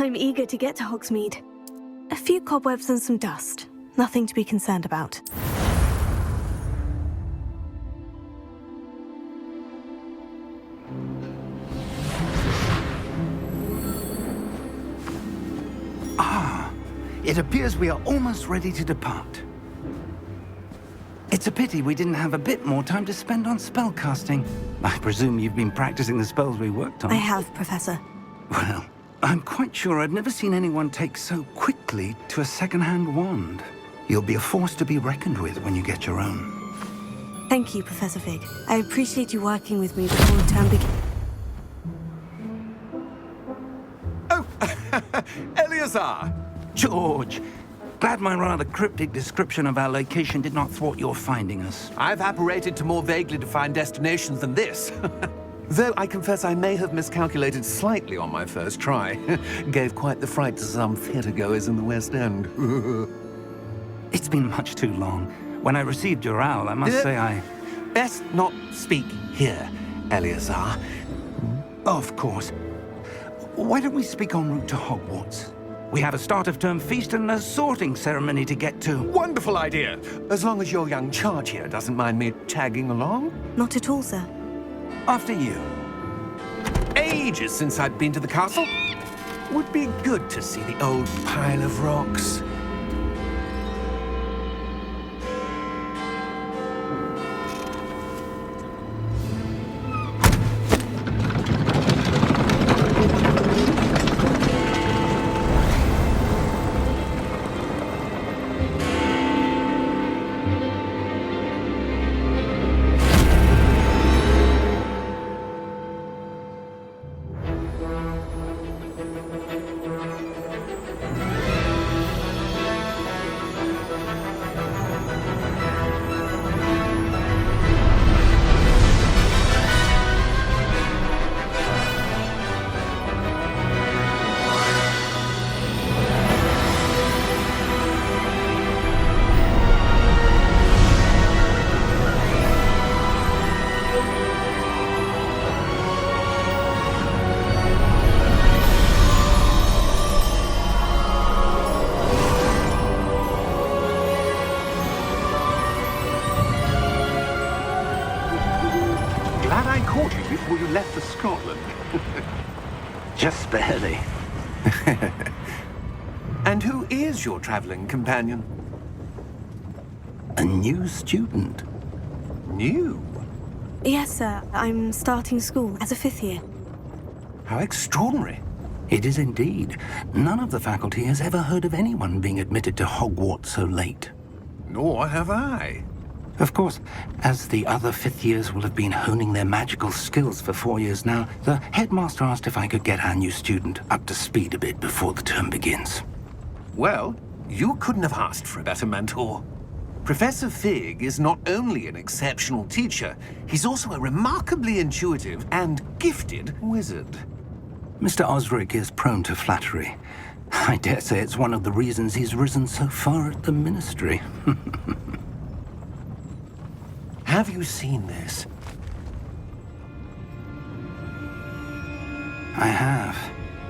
I'm eager to get to Hogsmeade. A few cobwebs and some dust. Nothing to be concerned about. It appears we are almost ready to depart. It's a pity we didn't have a bit more time to spend on spellcasting. I presume you've been practicing the spells we worked on. I have, Professor. Well, I'm quite sure I've never seen anyone take so quickly to a second-hand wand. You'll be a force to be reckoned with when you get your own. Thank you, Professor Fig. I appreciate you working with me before the term begins. Oh, Eleazar! George, glad my rather cryptic description of our location did not thwart your finding us. I've apparated to more vaguely defined destinations than this. Though I confess I may have miscalculated slightly on my first try. Gave quite the fright to some theatergoers in the West End. It's been much too long. When I received your owl, I must say I... Best not speak here, Eleazar. Of course. Why don't we speak en route to Hogwarts? We have a start-of-term feast and a sorting ceremony to get to. Wonderful idea! As long as your young charge here doesn't mind me tagging along. Not at all, sir. After you. Ages since I'd been to the castle. Would be good to see the old pile of rocks. Before you left for Scotland. Just barely. And who is your traveling companion? A new student. New? Yes, sir. I'm starting school as a 5th year. How extraordinary. It is indeed. None of the faculty has ever heard of anyone being admitted to Hogwarts so late. Nor have I. Of course, as the other 5th years will have been honing their magical skills for 4 years now, the headmaster asked if I could get our new student up to speed a bit before the term begins. Well, you couldn't have asked for a better mentor. Professor Fig is not only an exceptional teacher, he's also a remarkably intuitive and gifted wizard. Mr. Osric is prone to flattery. I dare say it's one of the reasons he's risen so far at the Ministry. Have you seen this? I have.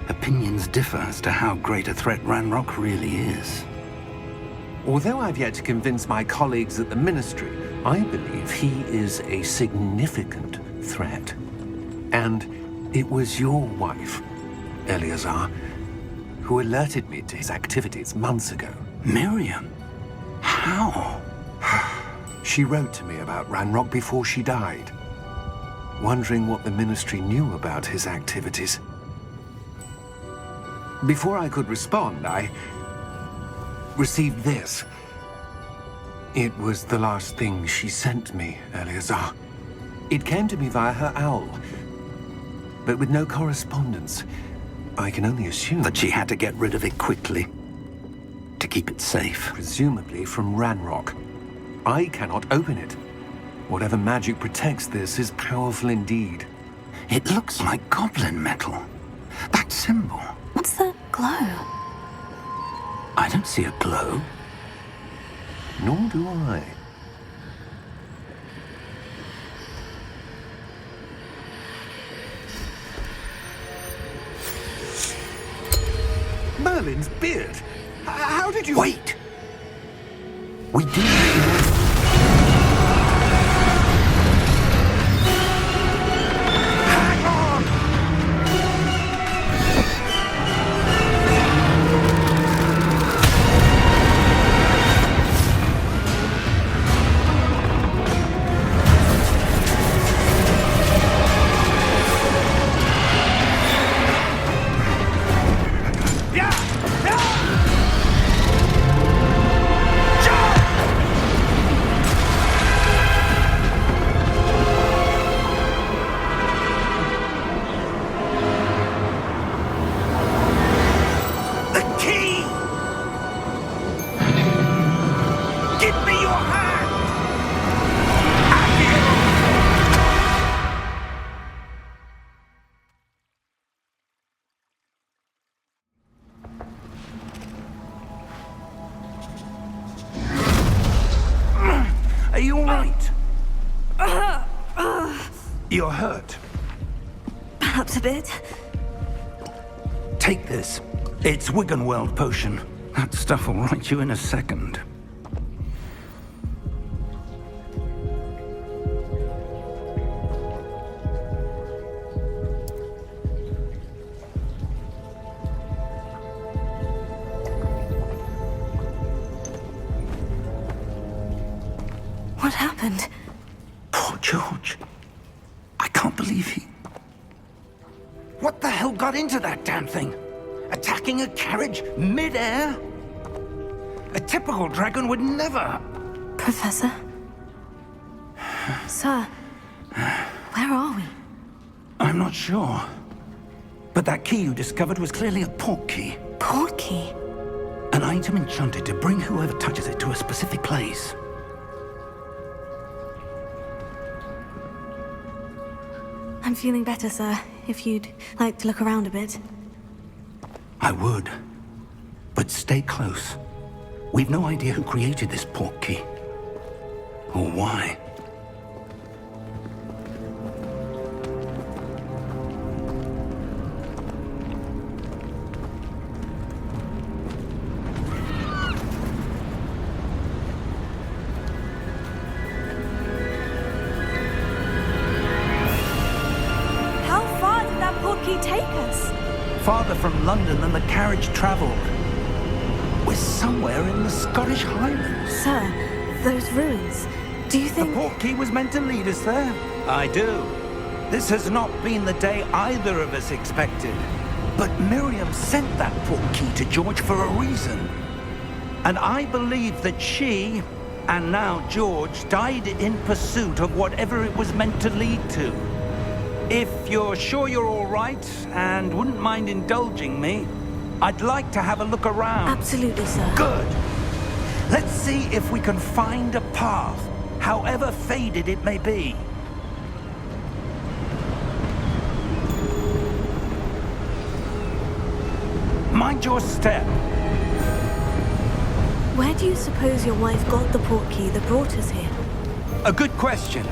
Opinions differ as to how great a threat Ranrock really is. Although I've yet to convince my colleagues at the Ministry, I believe he is a significant threat. And it was your wife, Eleazar, who alerted me to his activities months ago. Miriam? How? She wrote to me about Ranrock before she died, wondering what the Ministry knew about his activities. Before I could respond, I received this. It was the last thing she sent me, Eleazar. It came to me via her owl, but with no correspondence. I can only assume That she had to get rid of it quickly, to keep it safe. presumably from Ranrock. I cannot open it. Whatever magic protects this is powerful indeed. It looks like goblin metal. That symbol. What's that glow? I don't see a glow. Nor do I. Merlin's beard. How did you... Wait! We do... Hang on! Are you all right? You're hurt. Perhaps a bit. Take this. It's Wiggenweld potion. That stuff will right you in a second. What happened? Poor George. I can't believe he... What the hell got into that damn thing? Attacking a carriage mid-air? A typical dragon would never... Professor? Sir, where are we? I'm not sure. But that key you discovered was clearly a portkey. Portkey? An item enchanted to bring whoever touches it to a specific place. I'm feeling better, sir. If you'd like to look around a bit. I would. But stay close. We've no idea who created this portkey. Or why. Farther from London than the carriage travelled. We're somewhere in the Scottish Highlands. Sir, those ruins. Do you think... The portkey was meant to lead us there? I do. This has not been the day either of us expected. But Miriam sent that portkey to George for a reason. And I believe that she, and now George, died in pursuit of whatever it was meant to lead to. If you're sure you're all right, and wouldn't mind indulging me, I'd like to have a look around. Absolutely, sir. Good. Let's see if we can find a path, however faded it may be. Mind your step. Where do you suppose your wife got the portkey that brought us here? A good question.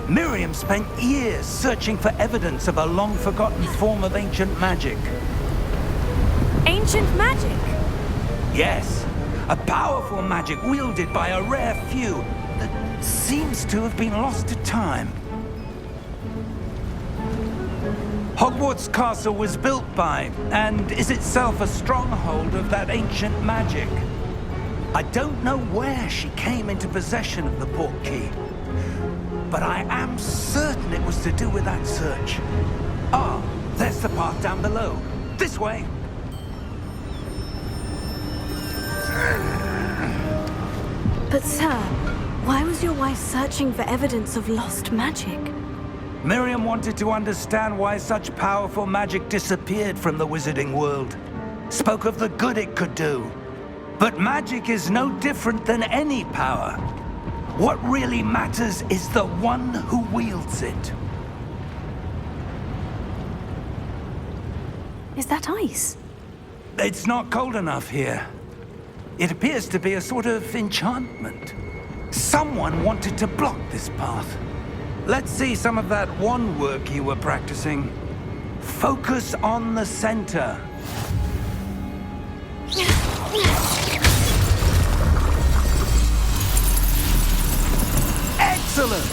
Miriam spent years searching for evidence of a long-forgotten form of ancient magic. Ancient magic? Yes, a powerful magic wielded by a rare few that seems to have been lost to time. Hogwarts Castle was built by, and is itself a stronghold of that ancient magic. I don't know where she came into possession of the portkey, but I am certain it was to do with that search. Ah, there's the path down below. This way. But sir, why was your wife searching for evidence of lost magic? Miriam wanted to understand why such powerful magic disappeared from the wizarding world. Spoke of the good it could do. But magic is no different than any power. What really matters is the one who wields it. Is that ice? It's not cold enough here. It appears to be a sort of enchantment. Someone wanted to block this path. Let's see some of that wand work you were practicing. Focus on the center. Excellent!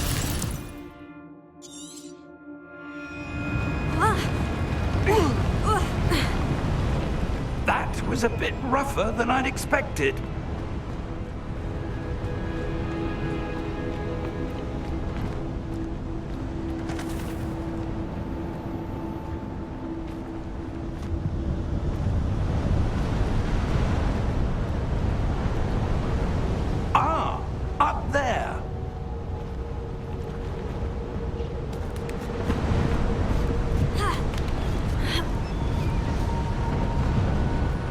That was a bit rougher than I'd expected. Ah, up there.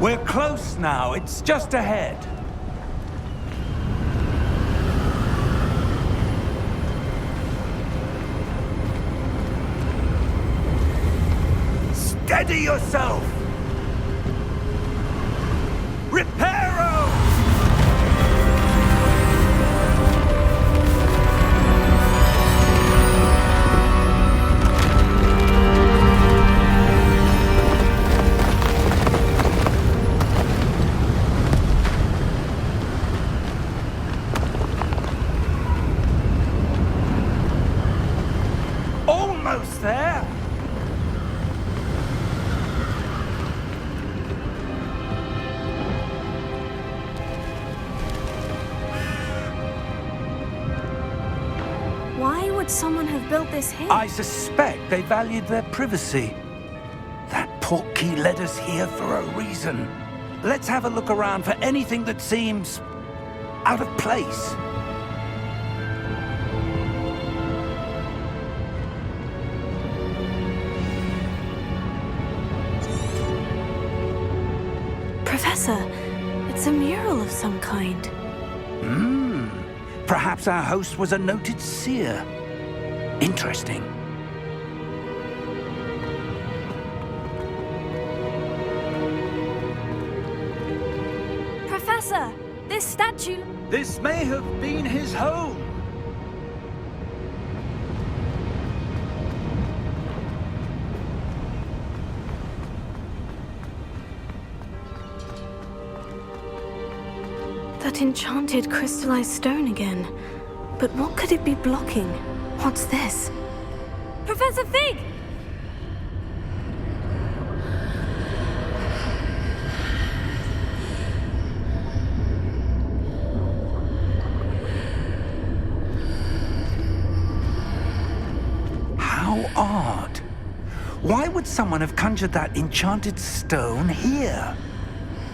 We're close now. It's just ahead. Steady yourself! Reparo! Almost there. Why would someone have built this here? I suspect they valued their privacy. That Portkey led us here for a reason. Let's have a look around for anything that seems out of place. Professor, it's a mural of some kind. Perhaps our host was a noted seer. Interesting. Professor, this statue... This may have been his home. That enchanted crystallized stone again. But what could it be blocking? What's this? Professor Fig! How odd. Why would someone have conjured that enchanted stone here?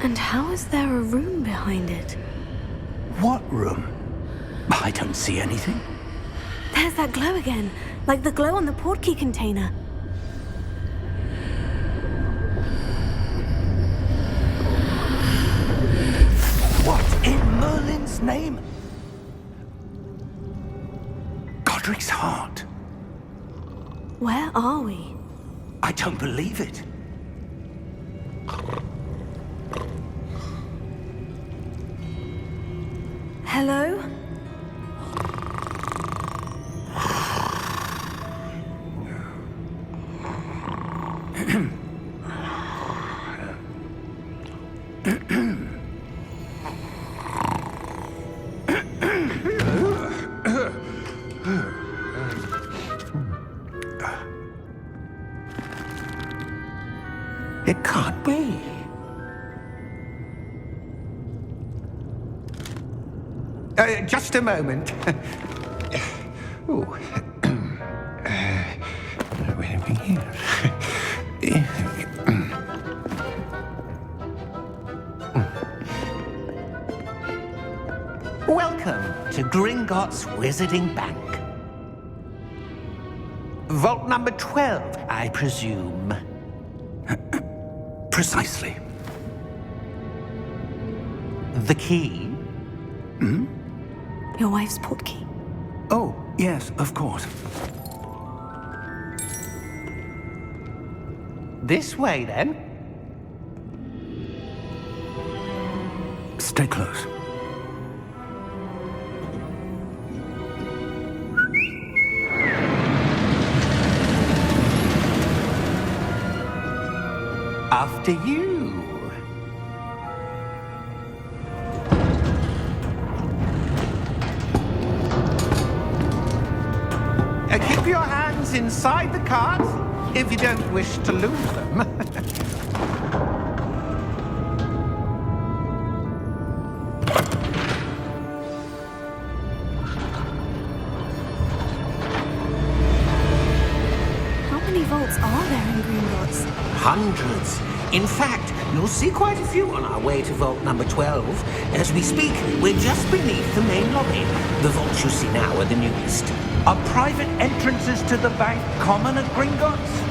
And how is there a room behind it? What room? I don't see anything. There's that glow again, like the glow on the Portkey container. What in Merlin's name? Godric's heart. Where are we? I don't believe it. Hello? It can't be. Just a moment. Oh. Where are we here? Welcome to Gringotts Wizarding Bank. Vault number 12, I presume. Precisely. The key? Your wife's Portkey. Oh, yes, of course. This way, then. Stay close. After you. inside the cards, if you don't wish to lose them. How many vaults are there in Gringotts? Hundreds. In fact, you'll see quite a few on our way to vault number 12. As we speak, we're just beneath the main lobby. The vaults you see now are the newest. Are private entrances to the bank common at Gringotts?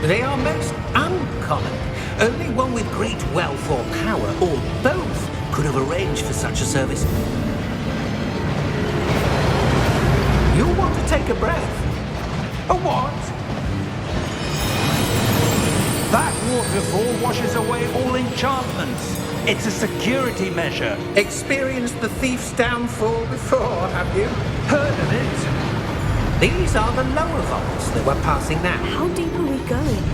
They are most uncommon. Only one with great wealth or power, or both, could have arranged for such a service. You'll want to take a breath. A what? That waterfall washes away all enchantments. It's a security measure. Experienced the thief's downfall before, have you? Heard of it? These are the lower vaults that we're passing now. How deep are we going?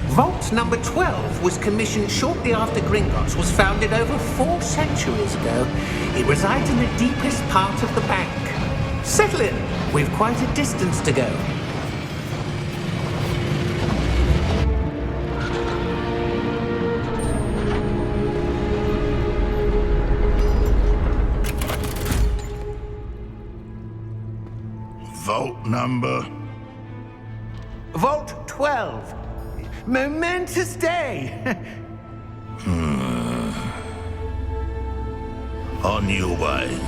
Vault number 12 was commissioned shortly after Gringotts was founded over 4 centuries ago. It resides in the deepest part of the bank. Settle in. We've quite a distance to go. Vault number? Vault 12. Momentous day. On your way.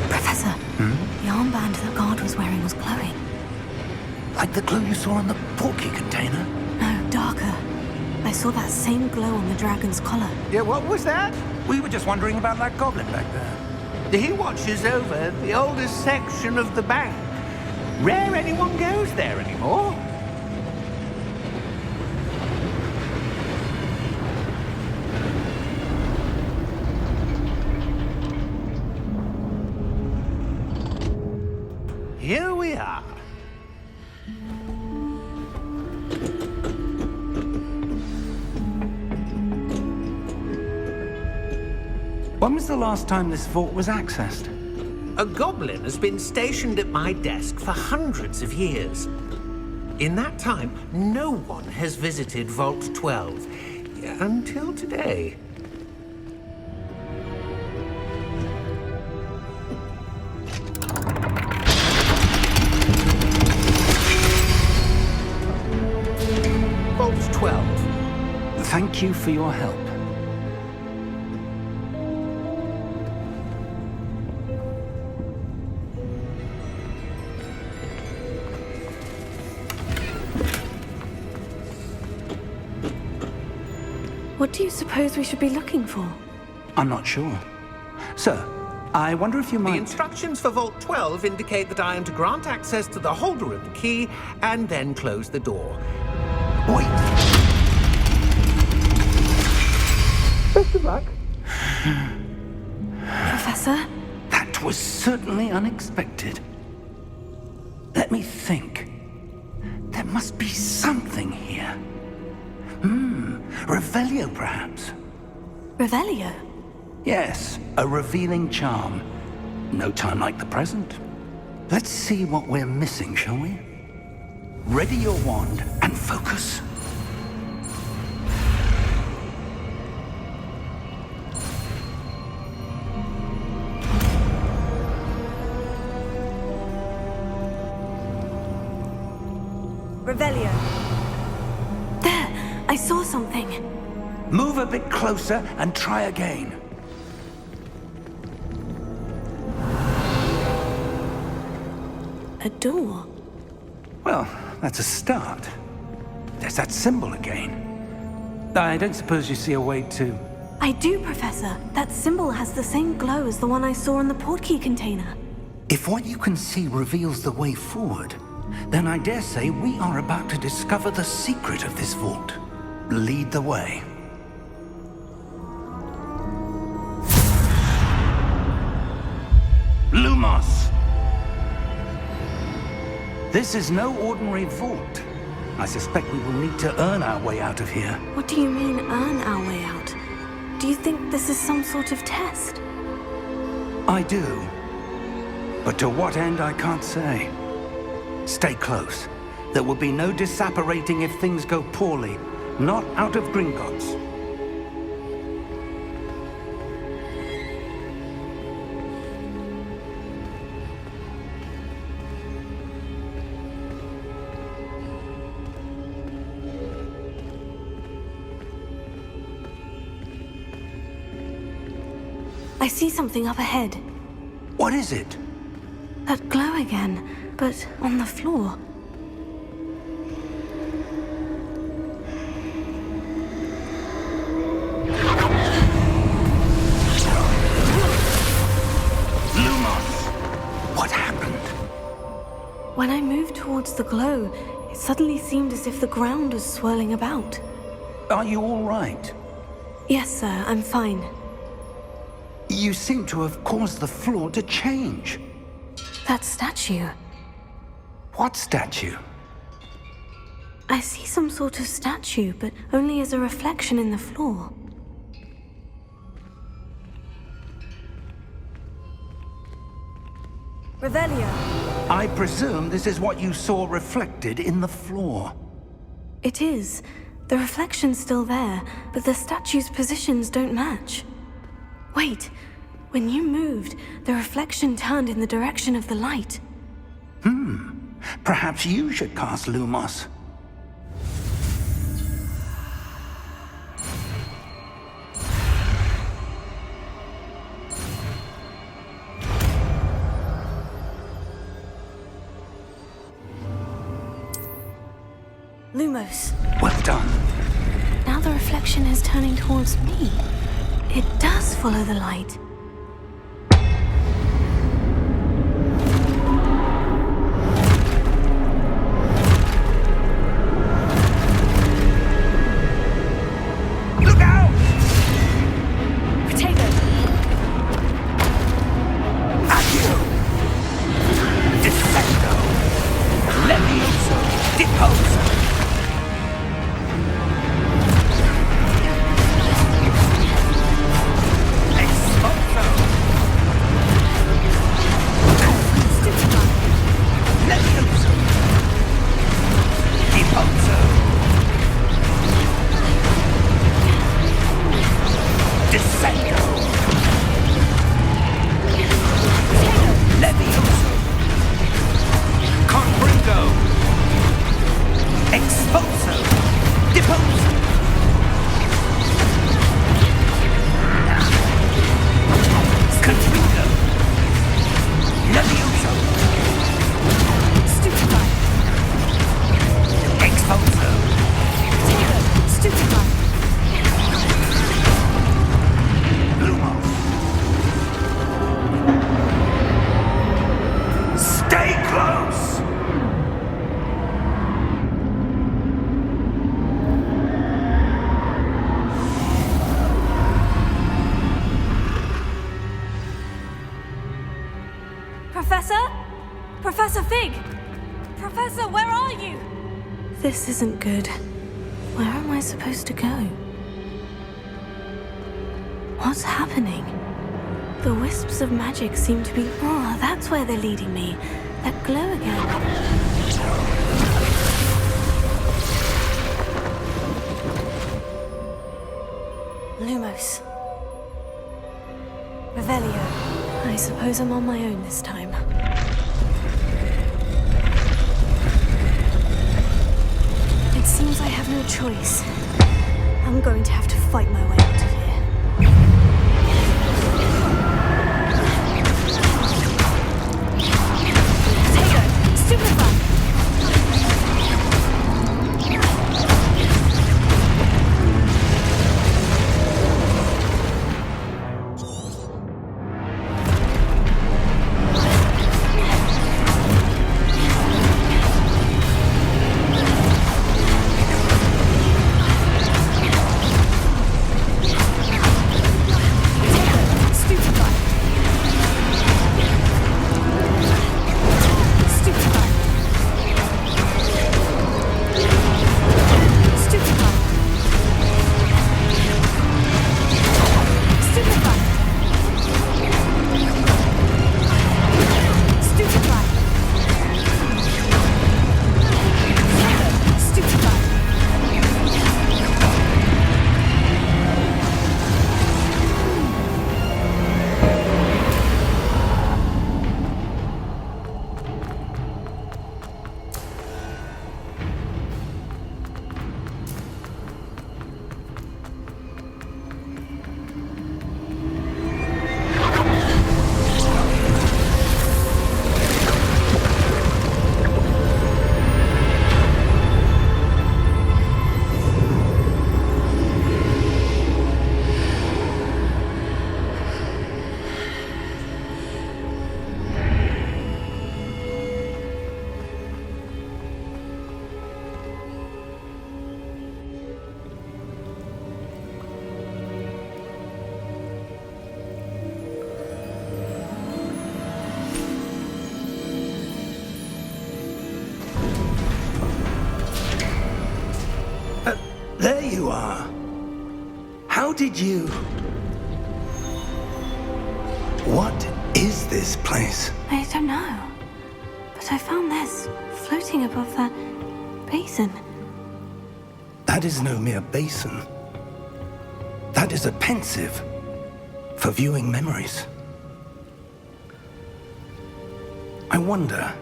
Professor, the armband the guard was wearing was glowing. Like the glue you saw on the Portkey container? No, darker. I saw that same glow on the dragon's collar. Yeah, what was that? We were just wondering about that goblin back there. He watches over the oldest section of the bank. Rare anyone goes there anymore. Here we are. When was the last time this vault was accessed? A goblin has been stationed at my desk for hundreds of years. In that time, no one has visited Vault 12 until today. Vault 12. Thank you for your help. What do you suppose we should be looking for? I'm not sure. Sir, I wonder if you The might... instructions for Vault 12 indicate that I am to grant access to the holder of the key and then close the door. Wait! Best of luck. Professor? That was certainly unexpected. Let me think. There must be something here. Revelio, perhaps? Revelio? Yes, a revealing charm. No time like the present. Let's see what we're missing, shall we? Ready your wand and focus. Revelio. There! I saw something. Move a bit closer and try again. A door. Well, that's a start. There's that symbol again. I don't suppose you see a way to... I do, Professor. That symbol has the same glow as the one I saw in the Portkey container. If what you can see reveals the way forward, then I dare say we are about to discover the secret of this vault. Lead the way. Lumos! This is no ordinary vault. I suspect we will need to earn our way out of here. What do you mean, earn our way out? Do you think this is some sort of test? I do. But to what end, I can't say. Stay close. There will be no disapparating if things go poorly. Not out of Gringotts. I see something up ahead. What is it? That glow again, but on the floor. What happened? When I moved towards the glow, it suddenly seemed as if the ground was swirling about. Are you all right? Yes, sir, I'm fine. You seem to have caused the floor to change. That statue. What statue? I see some sort of statue, but only as a reflection in the floor. Revelio. I presume this is what you saw reflected in the floor. It is. The reflection's still there, but the statue's positions don't match. Wait. When you moved, the reflection turned in the direction of the light. Perhaps you should cast Lumos. Lumos. Well done. Now the reflection is turning towards me. It does follow the light. Look out! Potato. Accio! Descendo! Levioso! Deposo! Professor Fig! Professor, where are you? This isn't good. Where am I supposed to go? What's happening? The wisps of magic seem to be... Oh, that's where they're leading me. That glow again. Lumos. Revelio. I suppose I'm on my own this time. It seems I have no choice. I'm going to have to fight my way out of here. Potato! Stupefy! There you are. How did you... What is this place? I don't know. But I found this floating above that basin. That is no mere basin. That is a pensive for viewing memories. I wonder...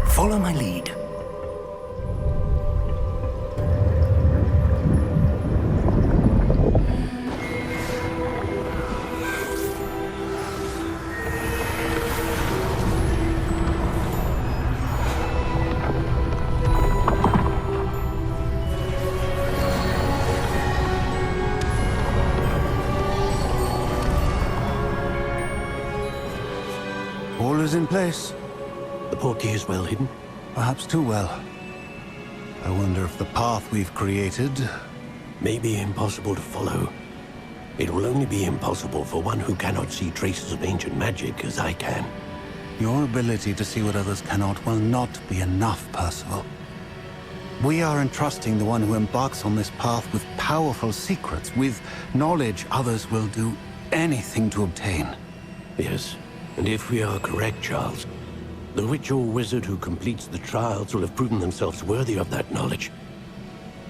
Follow my lead. All is in place. The Portkey is well hidden. Perhaps too well. I wonder if the path we've created... May be impossible to follow. It will only be impossible for one who cannot see traces of ancient magic as I can. Your ability to see what others cannot will not be enough, Percival. We are entrusting the one who embarks on this path with powerful secrets, with knowledge others will do anything to obtain. Yes, and if we are correct, Charles, the witch or wizard who completes the trials will have proven themselves worthy of that knowledge,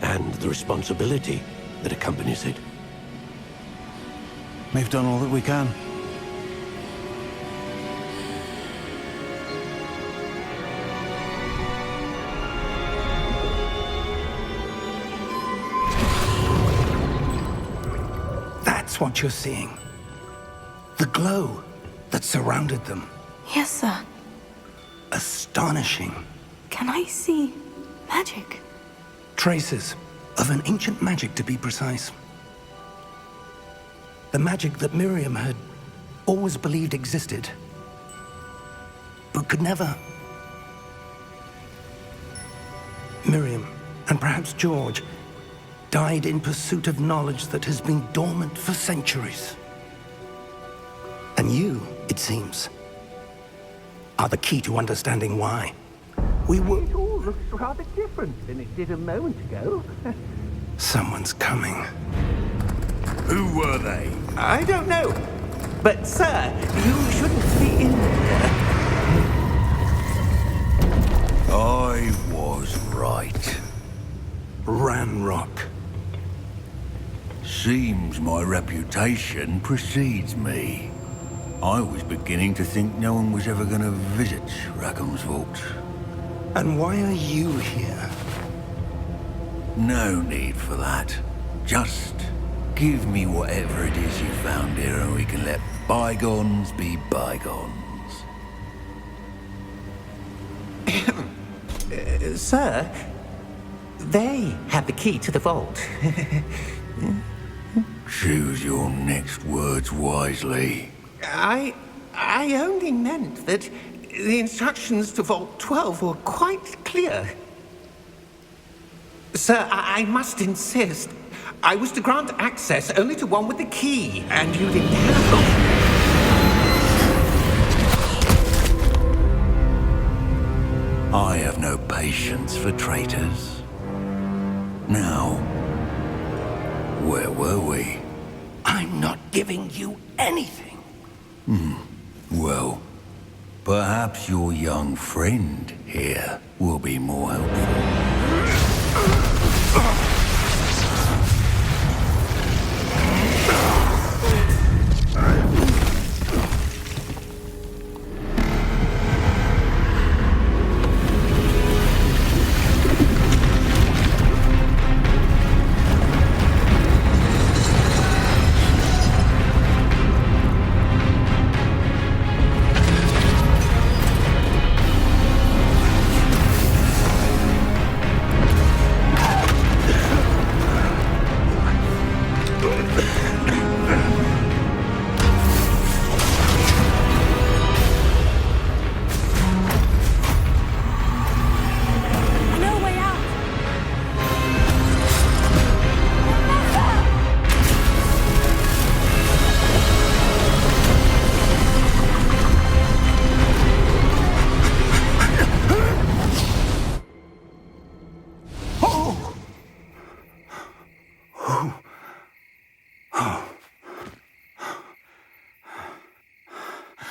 and the responsibility that accompanies it. We've done all that we can. That's what you're seeing. The glow that surrounded them. Yes, sir. Astonishing. Can I see magic? Traces of an ancient magic, to be precise. The magic that Miriam had always believed existed, but could never. Miriam, and perhaps George, died in pursuit of knowledge that has been dormant for centuries. And you, it seems, are the key to understanding why. We were... It all looks rather different than it did a moment ago. Someone's coming. Who were they? I don't know. But, sir, you shouldn't be in here. I was right. Ranrock. Seems my reputation precedes me. I was beginning to think no one was ever going to visit Rackham's Vault. And why are you here? No need for that. Just give me whatever it is you found here and we can let bygones be bygones. Sir, they have the key to the vault. Choose your next words wisely. I only meant that the instructions to Vault 12 were quite clear. Sir, I must insist. I was to grant access only to one with the key, and you didn't have it. I have no patience for traitors. Now, where were we? I'm not giving you anything. Well, perhaps your young friend here will be more helpful.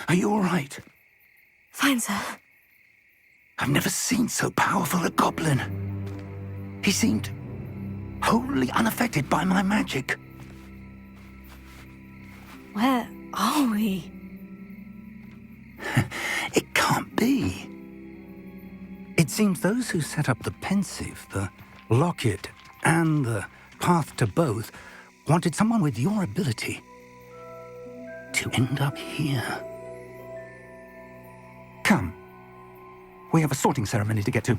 Are you all right? Fine, sir. I've never seen so powerful a goblin. He seemed wholly unaffected by my magic. Where are we? It can't be. It seems those who set up the pensive, the locket, and the path to both wanted someone with your ability to end up here. Come. We have a sorting ceremony to get to.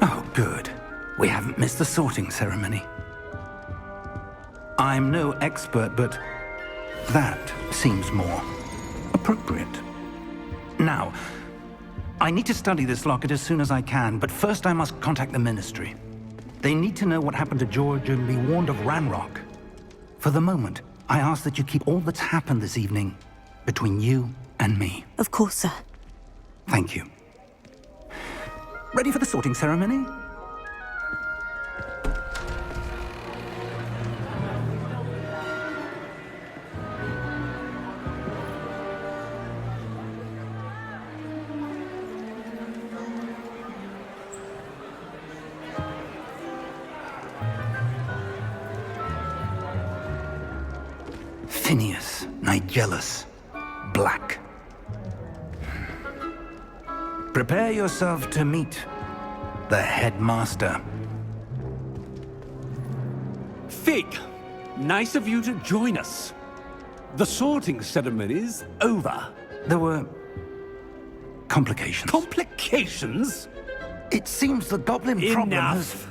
Oh, good. We haven't missed the sorting ceremony. I'm no expert, but that seems more appropriate. Now, I need to study this locket as soon as I can, but first I must contact the Ministry. They need to know what happened to George and be warned of Ranrock. For the moment, I ask that you keep all that's happened this evening between you and me. Of course, sir. Thank you. Ready for the sorting ceremony? Phineas, Nigellus, Black. Prepare yourself to meet the headmaster. Fig, nice of you to join us. The sorting ceremony's over. There were complications. Complications? It seems the goblin problem has... Enough!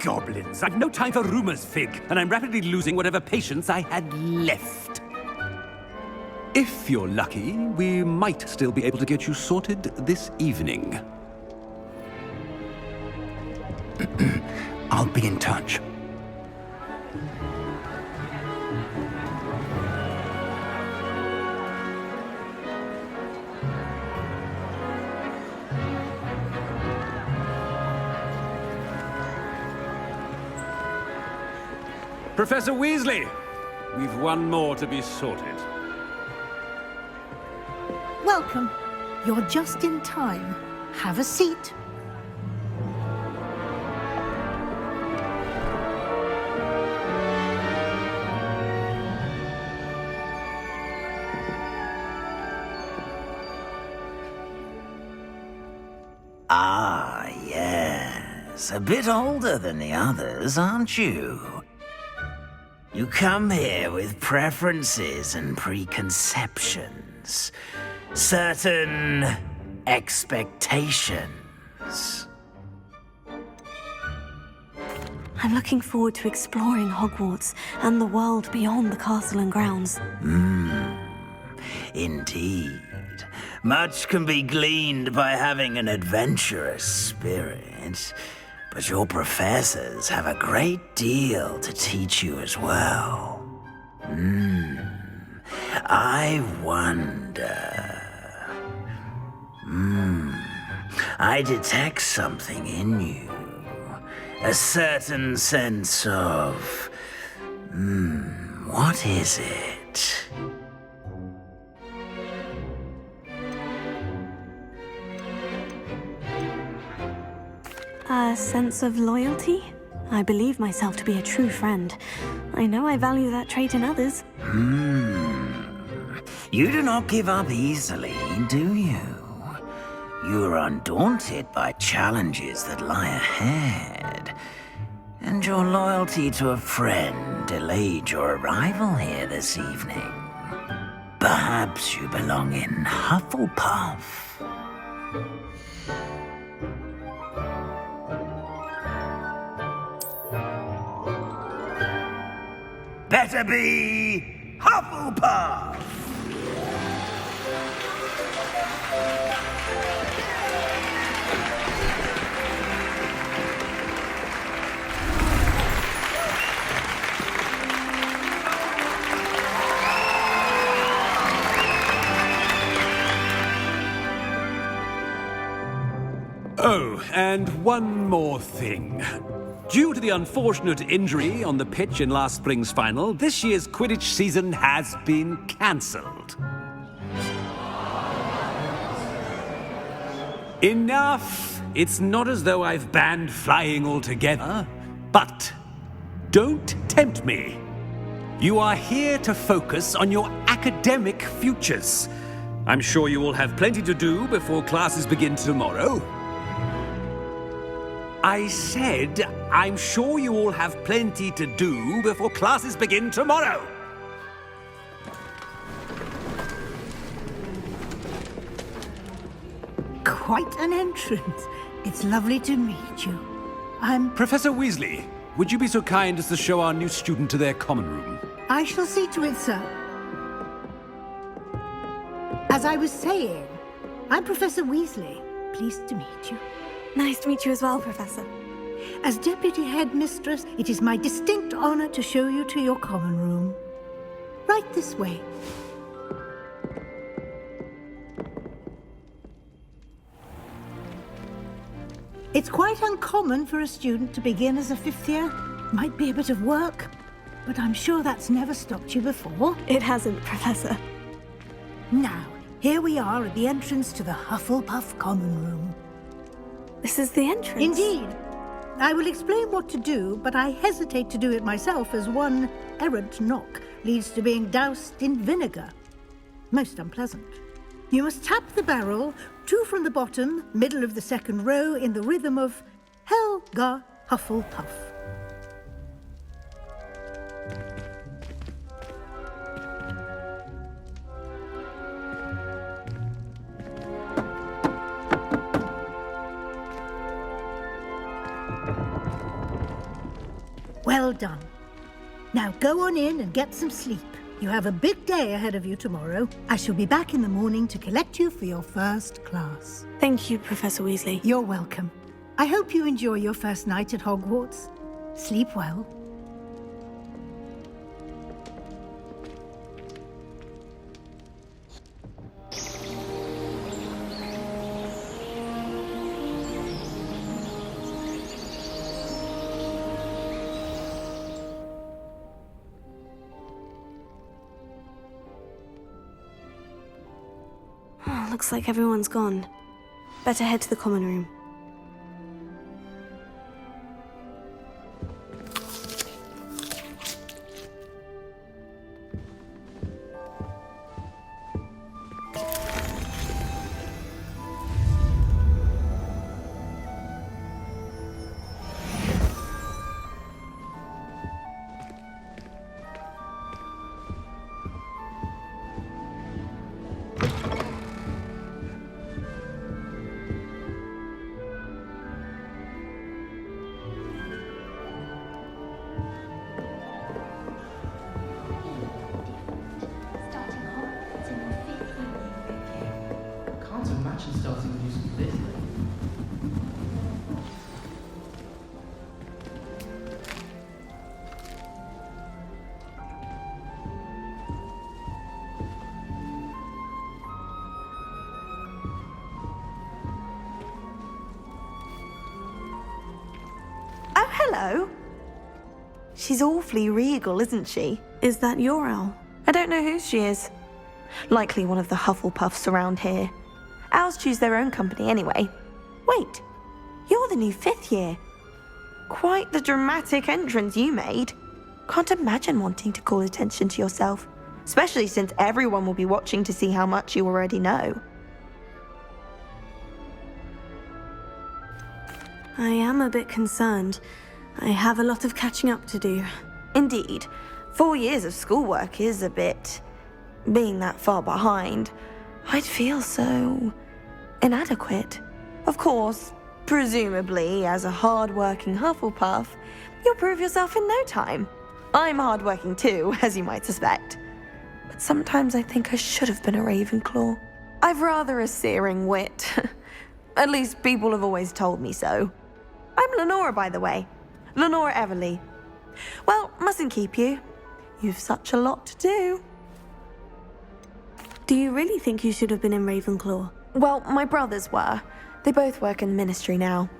Goblins. I've no time for rumors, Fig, and I'm rapidly losing whatever patience I had left. If you're lucky, we might still be able to get you sorted this evening. I'll be in touch. Professor Weasley, we've one more to be sorted. Welcome. You're just in time. Have a seat. Ah, yes. A bit older than the others, aren't you? You come here with preferences and preconceptions. Certain expectations. I'm looking forward to exploring Hogwarts and the world beyond the castle and grounds. Indeed. Much can be gleaned by having an adventurous spirit, but your professors have a great deal to teach you as well. I wonder... I detect something in you. A certain sense of... what What is it? A sense of loyalty? I believe myself to be a true friend. I know I value that trait in others. You do not give up easily, do you? You are undaunted by challenges that lie ahead. And your loyalty to a friend delayed your arrival here this evening. Perhaps you belong in Hufflepuff. Better be Hufflepuff! Oh, and one more thing. Due to the unfortunate injury on the pitch in last spring's final, this year's Quidditch season has been cancelled. Enough! It's not as though I've banned flying altogether, but don't tempt me. You are here to focus on your academic futures. I'm sure you will have plenty to do before classes begin tomorrow. I said, I'm sure you all have plenty to do before classes begin tomorrow. Quite an entrance. It's lovely to meet you. Professor Weasley, would you be so kind as to show our new student to their common room? I shall see to it, sir. As I was saying, I'm Professor Weasley. Pleased to meet you. Nice to meet you as well, Professor. As Deputy Headmistress, it is my distinct honor to show you to your common room. Right this way. It's quite uncommon for a student to begin as a fifth year. Might be a bit of work, but I'm sure that's never stopped you before. It hasn't, Professor. Now, here we are at the entrance to the Hufflepuff common room. This is the entrance? Indeed. I will explain what to do, but I hesitate to do it myself as one errant knock leads to being doused in vinegar. Most unpleasant. You must tap the barrel, 2 from the bottom, middle of the second row, in the rhythm of Helga Hufflepuff. Well done. Now go on in and get some sleep. You have a big day ahead of you tomorrow. I shall be back in the morning to collect you for your first class. Thank you, Professor Weasley. You're welcome. I hope you enjoy your first night at Hogwarts. Sleep well. Looks like everyone's gone. Better head to the common room. Hello. She's awfully regal, isn't she? Is that your owl? I don't know who she is. Likely one of the Hufflepuffs around here. Owls choose their own company anyway. Wait, you're the new 5th year. Quite the dramatic entrance you made. Can't imagine wanting to call attention to yourself, especially since everyone will be watching to see how much you already know. I am a bit concerned. I have a lot of catching up to do. Indeed. 4 years of schoolwork is a bit... being that far behind. I'd feel so... inadequate. Of course, presumably, as a hard-working Hufflepuff, you'll prove yourself in no time. I'm hard-working too, as you might suspect. But sometimes I think I should have been a Ravenclaw. I've rather a searing wit. At least people have always told me so. I'm Lenora, by the way. Lenora Everly. Well, mustn't keep you. You've such a lot to do. Do you really think you should have been in Ravenclaw? Well, my brothers were. They both work in ministry now.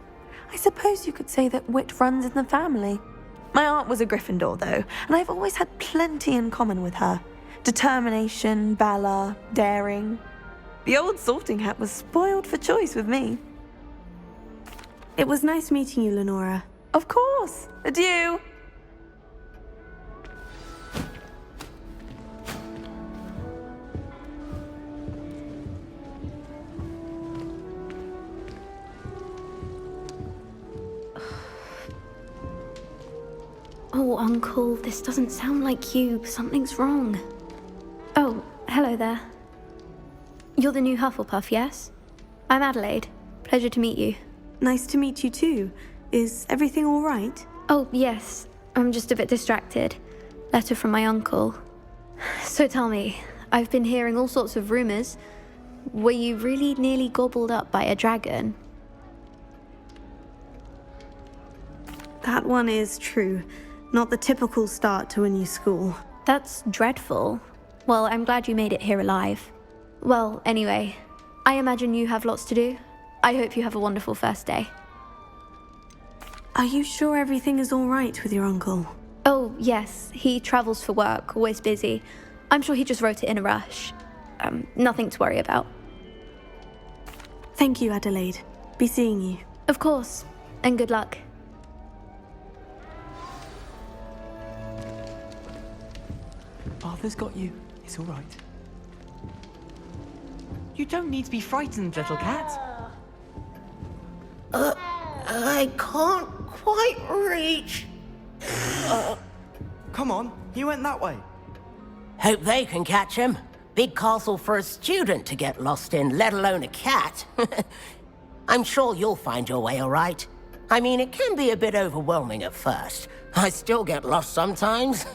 I suppose you could say that wit runs in the family. My aunt was a Gryffindor, though, and I've always had plenty in common with her. Determination, valor, daring. The old sorting hat was spoiled for choice with me. It was nice meeting you, Lenora. Of course. Adieu. Oh, Uncle, this doesn't sound like you. Something's wrong. Oh, hello there. You're the new Hufflepuff, yes? I'm Adelaide. Pleasure to meet you. Nice to meet you too. Is everything all right? Oh, yes. I'm just a bit distracted. Letter from my uncle. So tell me, I've been hearing all sorts of rumors. Were you really nearly gobbled up by a dragon? That one is true. Not the typical start to a new school. That's dreadful. Well, I'm glad you made it here alive. Well, anyway, I imagine you have lots to do. I hope you have a wonderful first day. Are you sure everything is all right with your uncle? Oh, yes. He travels for work, always busy. I'm sure he just wrote it in a rush. Nothing to worry about. Thank you, Adelaide. Be seeing you. Of course. And good luck. Arthur's got you. It's all right. You don't need to be frightened, little cat. I can't quite reach. Come on, he went that way. Hope they can catch him. Big castle for a student to get lost in, let alone a cat. I'm sure you'll find your way all right. I mean, it can be a bit overwhelming at first. I still get lost sometimes.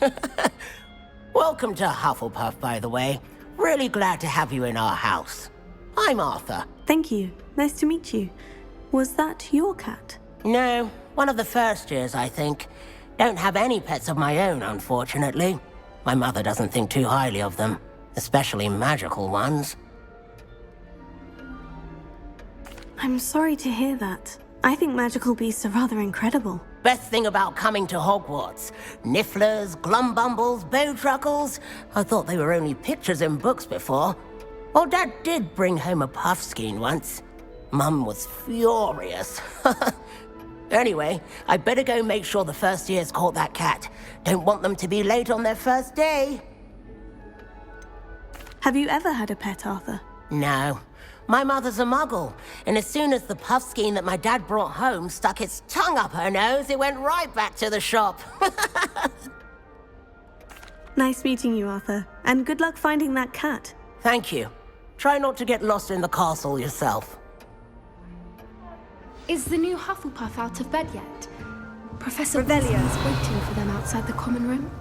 Welcome to Hufflepuff, by the way. Really glad to have you in our house. I'm Arthur. Thank you. Nice to meet you. Was that your cat? No, one of the first years, I think. Don't have any pets of my own, unfortunately. My mother doesn't think too highly of them, especially magical ones. I'm sorry to hear that. I think magical beasts are rather incredible. Best thing about coming to Hogwarts. Nifflers, glumbumbles, bowtruckles. I thought they were only pictures in books before. Well, Dad did bring home a puffskein once. Mum was furious. Anyway, I better go make sure the first years caught that cat. Don't want them to be late on their first day. Have you ever had a pet, Arthur? No. My mother's a muggle, and as soon as the puffskein that my dad brought home stuck its tongue up her nose, it went right back to the shop. Nice meeting you, Arthur, and good luck finding that cat. Thank you. Try not to get lost in the castle yourself. Is the new Hufflepuff out of bed yet? Professor Weasley is waiting for them outside the common room.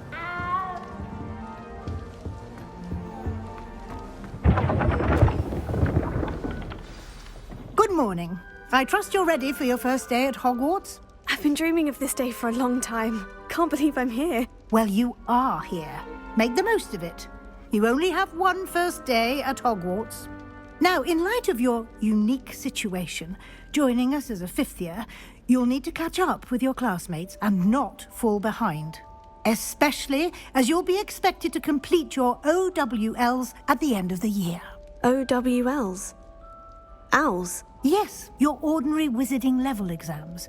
Good morning. I trust you're ready for your first day at Hogwarts? I've been dreaming of this day for a long time. Can't believe I'm here. Well, you are here. Make the most of it. You only have one first day at Hogwarts. Now, in light of your unique situation, joining us as a 5th year, you'll need to catch up with your classmates and not fall behind. especially as you'll be expected to complete your OWLs at the end of the year. OWLs? Owls? Yes, your ordinary wizarding level exams.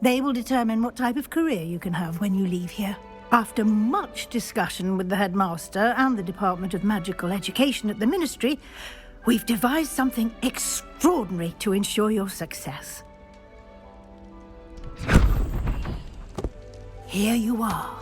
They will determine what type of career you can have when you leave here. After much discussion with the headmaster and the Department of Magical Education at the Ministry, we've devised something extraordinary to ensure your success. Here you are.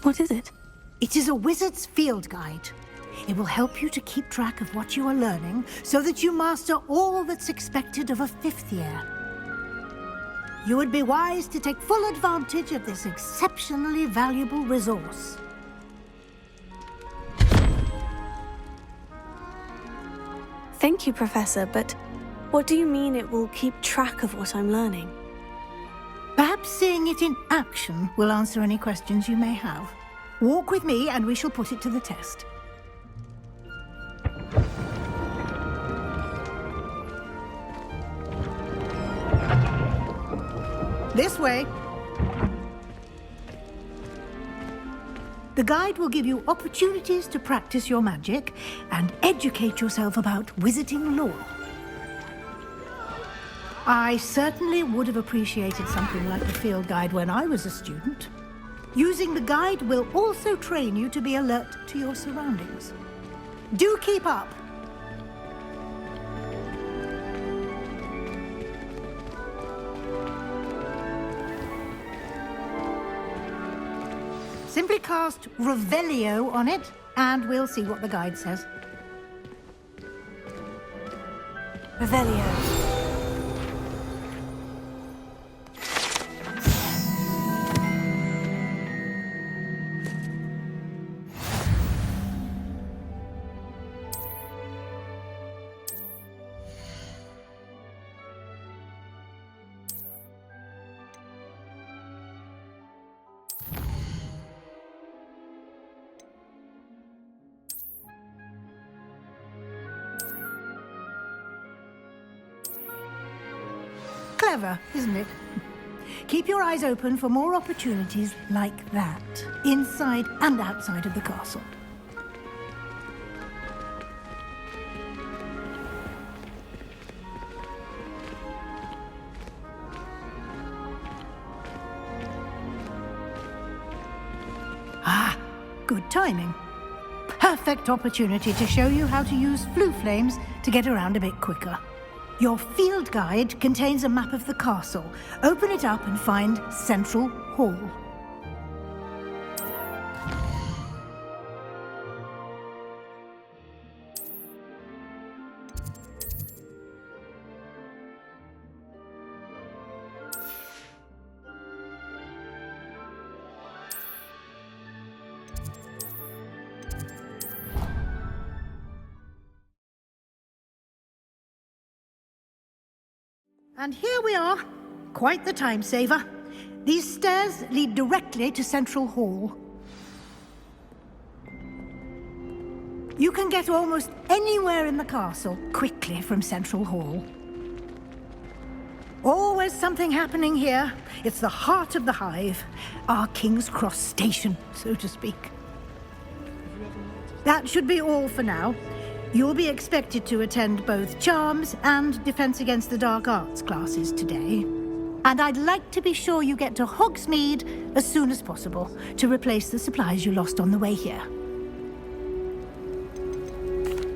What is it? It is a wizard's field guide. It will help you to keep track of what you are learning so that you master all that's expected of a 5th year. You would be wise to take full advantage of this exceptionally valuable resource. Thank you, Professor, but what do you mean it will keep track of what I'm learning? Perhaps seeing it in action will answer any questions you may have. Walk with me and we shall put it to the test. This way. The guide will give you opportunities to practice your magic and educate yourself about wizarding lore. I certainly would have appreciated something like the field guide when I was a student. Using the guide will also train you to be alert to your surroundings. Do keep up! Simply cast Revelio on it, and we'll see what the guide says. Revelio. Clever, isn't it? Keep your eyes open for more opportunities like that, inside and outside of the castle. Ah, good timing. Perfect opportunity to show you how to use flue flames to get around a bit quicker. Your field guide contains a map of the castle. Open it up and find Central Hall. And here we are. Quite the time saver. These stairs lead directly to Central Hall. You can get almost anywhere in the castle quickly from Central Hall. Always something happening here. It's the heart of the hive. Our King's Cross station, so to speak. That should be all for now. You'll be expected to attend both Charms and Defense Against the Dark Arts classes today. And I'd like to be sure you get to Hogsmeade as soon as possible to replace the supplies you lost on the way here.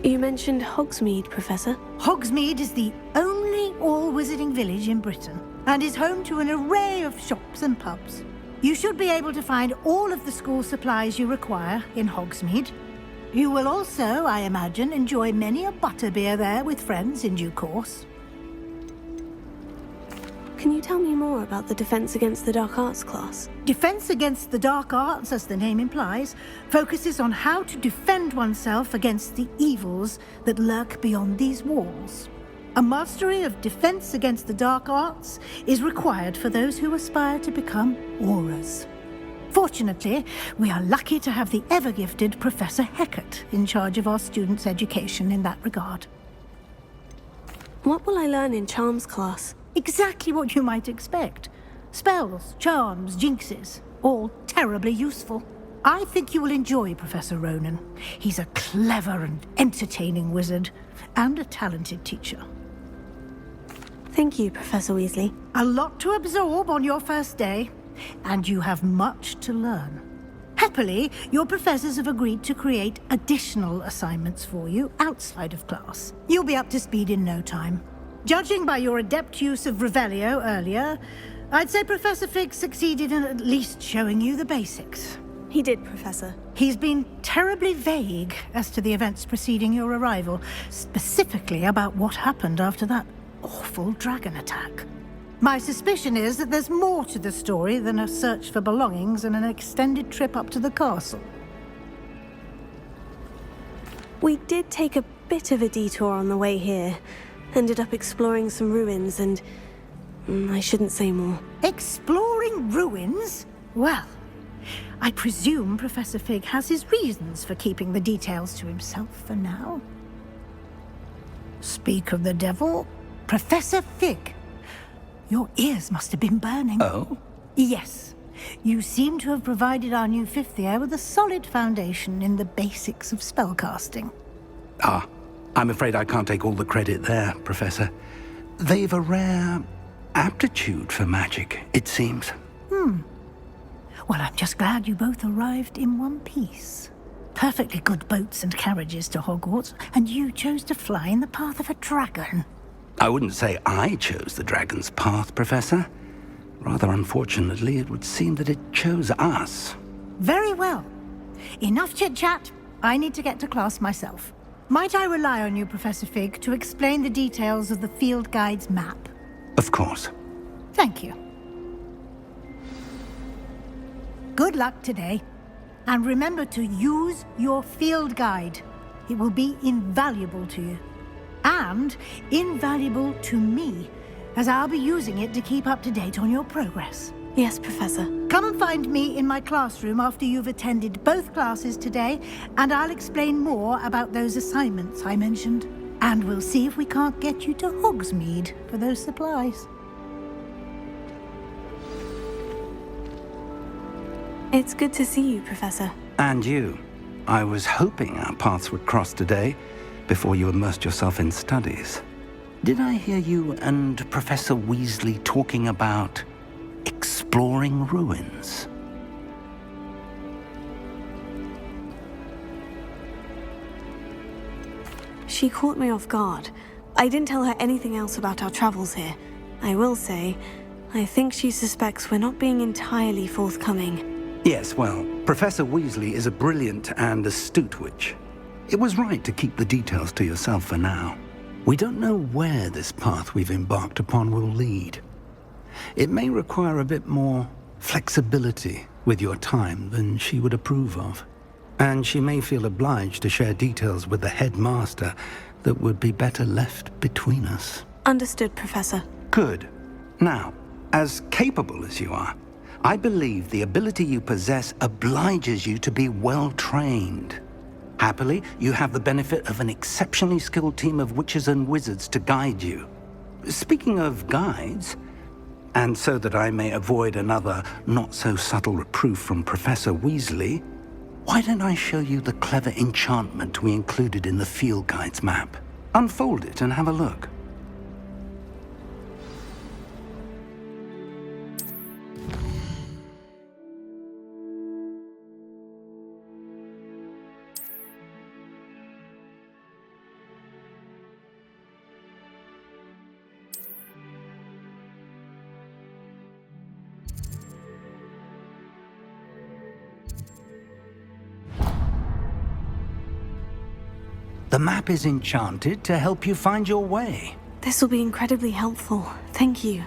You mentioned Hogsmeade, Professor. Hogsmeade is the only all-wizarding village in Britain and is home to an array of shops and pubs. You should be able to find all of the school supplies you require in Hogsmeade. You will also, I imagine, enjoy many a butterbeer there with friends in due course. Can you tell me more about the Defense Against the Dark Arts class? Defense Against the Dark Arts, as the name implies, focuses on how to defend oneself against the evils that lurk beyond these walls. A mastery of Defense Against the Dark Arts is required for those who aspire to become Aurors. Fortunately, we are lucky to have the ever-gifted Professor Hecat in charge of our students' education in that regard. What will I learn in Charms class? Exactly what you might expect. Spells, charms, jinxes, all terribly useful. I think you will enjoy Professor Ronen. He's a clever and entertaining wizard, and a talented teacher. Thank you, Professor Weasley. A lot to absorb on your first day, and you have much to learn. Happily, your professors have agreed to create additional assignments for you outside of class. You'll be up to speed in no time. Judging by your adept use of Revelio earlier, I'd say Professor Fig succeeded in at least showing you the basics. He did, Professor. He's been terribly vague as to the events preceding your arrival, specifically about what happened after that awful dragon attack. My suspicion is that there's more to the story than a search for belongings and an extended trip up to the castle. We did take a bit of a detour on the way here. Ended up exploring some ruins and... I shouldn't say more. Exploring ruins? Well, I presume Professor Fig has his reasons for keeping the details to himself for now. Speak of the devil, Professor Fig. Your ears must have been burning. Oh? Yes. You seem to have provided our new fifth year with a solid foundation in the basics of spellcasting. Ah, I'm afraid I can't take all the credit there, Professor. They've a rare aptitude for magic, it seems. Well, I'm just glad you both arrived in one piece. Perfectly good boats and carriages to Hogwarts, and you chose to fly in the path of a dragon. I wouldn't say I chose the dragon's path, Professor. Rather unfortunately, it would seem that it chose us. Very well. Enough chit-chat. I need to get to class myself. Might I rely on you, Professor Fig, to explain the details of the field guide's map? Of course. Thank you. Good luck today. And remember to use your field guide. It will be invaluable to you. And invaluable to me, as I'll be using it to keep up to date on your progress. Yes, Professor. Come and find me in my classroom after you've attended both classes today, and I'll explain more about those assignments I mentioned. And we'll see if we can't get you to Hogsmeade for those supplies. It's good to see you, Professor. And you. I was hoping our paths would cross today, before you immersed yourself in studies. Did I hear you and Professor Weasley talking about exploring ruins? She caught me off guard. I didn't tell her anything else about our travels here. I will say, I think she suspects we're not being entirely forthcoming. Yes, well, Professor Weasley is a brilliant and astute witch. It was right to keep the details to yourself for now. We don't know where this path we've embarked upon will lead. It may require a bit more flexibility with your time than she would approve of. And she may feel obliged to share details with the headmaster that would be better left between us. Understood, Professor. Good. Now, as capable as you are, I believe the ability you possess obliges you to be well-trained. Happily, you have the benefit of an exceptionally skilled team of witches and wizards to guide you. Speaking of guides, and so that I may avoid another not-so-subtle reproof from Professor Weasley, why don't I show you the clever enchantment we included in the field guide's map? Unfold it and have a look. The map is enchanted to help you find your way. This will be incredibly helpful. Thank you.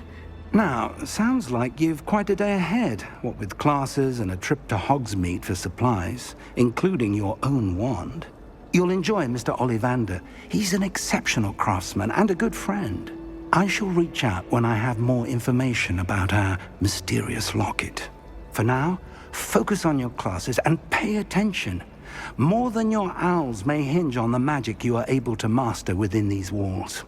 Now, sounds like you've quite a day ahead, what with classes and a trip to Hogsmeade for supplies, including your own wand. You'll enjoy Mr. Ollivander. He's an exceptional craftsman and a good friend. I shall reach out when I have more information about our mysterious locket. For now, Focus on your classes and pay attention. More than your owls may hinge on the magic you are able to master within these walls.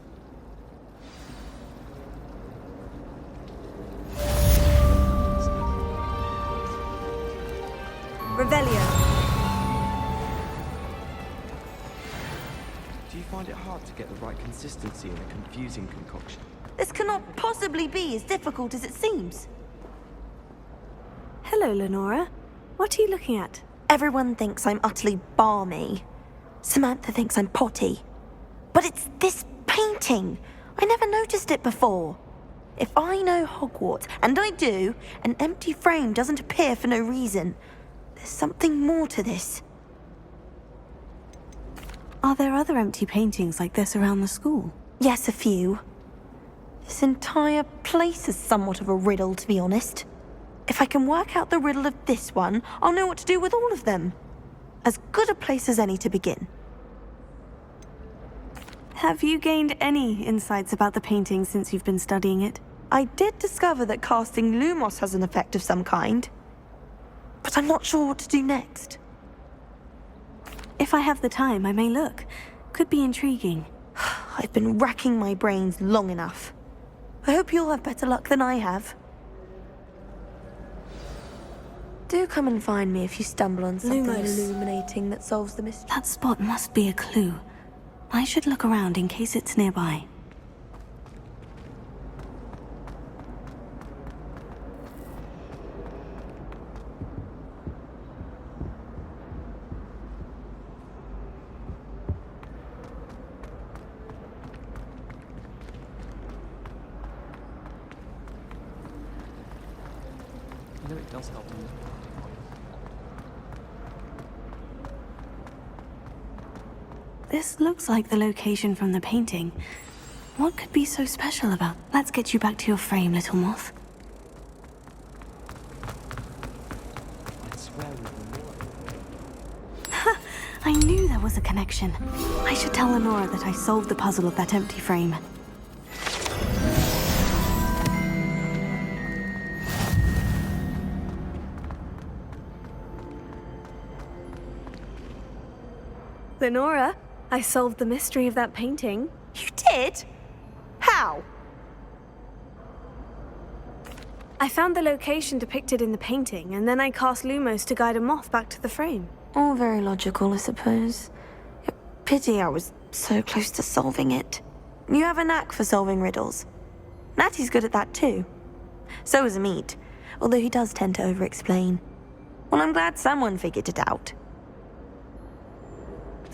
Revelio. Do you find it hard to get the right consistency in a confusing concoction? This cannot possibly be as difficult as it seems. Hello, Lenora. What are you looking at? Everyone thinks I'm utterly balmy. Samantha thinks I'm potty. But it's this painting. I never noticed it before. If I know Hogwarts, and I do, an empty frame doesn't appear for no reason. There's something more to this. Are there other empty paintings like this around the school? Yes, a few. This entire place is somewhat of a riddle, to be honest. If I can work out the riddle of this one, I'll know what to do with all of them. As good a place as any to begin. Have you gained any insights about the painting since you've been studying it? I did discover that casting Lumos has an effect of some kind. But I'm not sure what to do next. If I have the time, I may look. Could be intriguing. I've been racking my brains long enough. I hope you'll have better luck than I have. Do come and find me if you stumble on something Lumos. illuminating that solves the mystery. That spot must be a clue. I should look around in case it's nearby. You know it does help me. This looks like the location from the painting. What could be so special about? Let's get you back to your frame, little moth. I swear with Lenora. Ha! I knew there was a connection. I should tell Lenora that I solved the puzzle of that empty frame. Lenora, I solved the mystery of that painting. You did? How? I found the location depicted in the painting, and then I cast Lumos to guide a moth back to the frame. All very logical, I suppose. Pity I was so close to solving it. You have a knack for solving riddles. Natty's good at that too. So is Amit, although he does tend to over-explain. Well, I'm glad someone figured it out.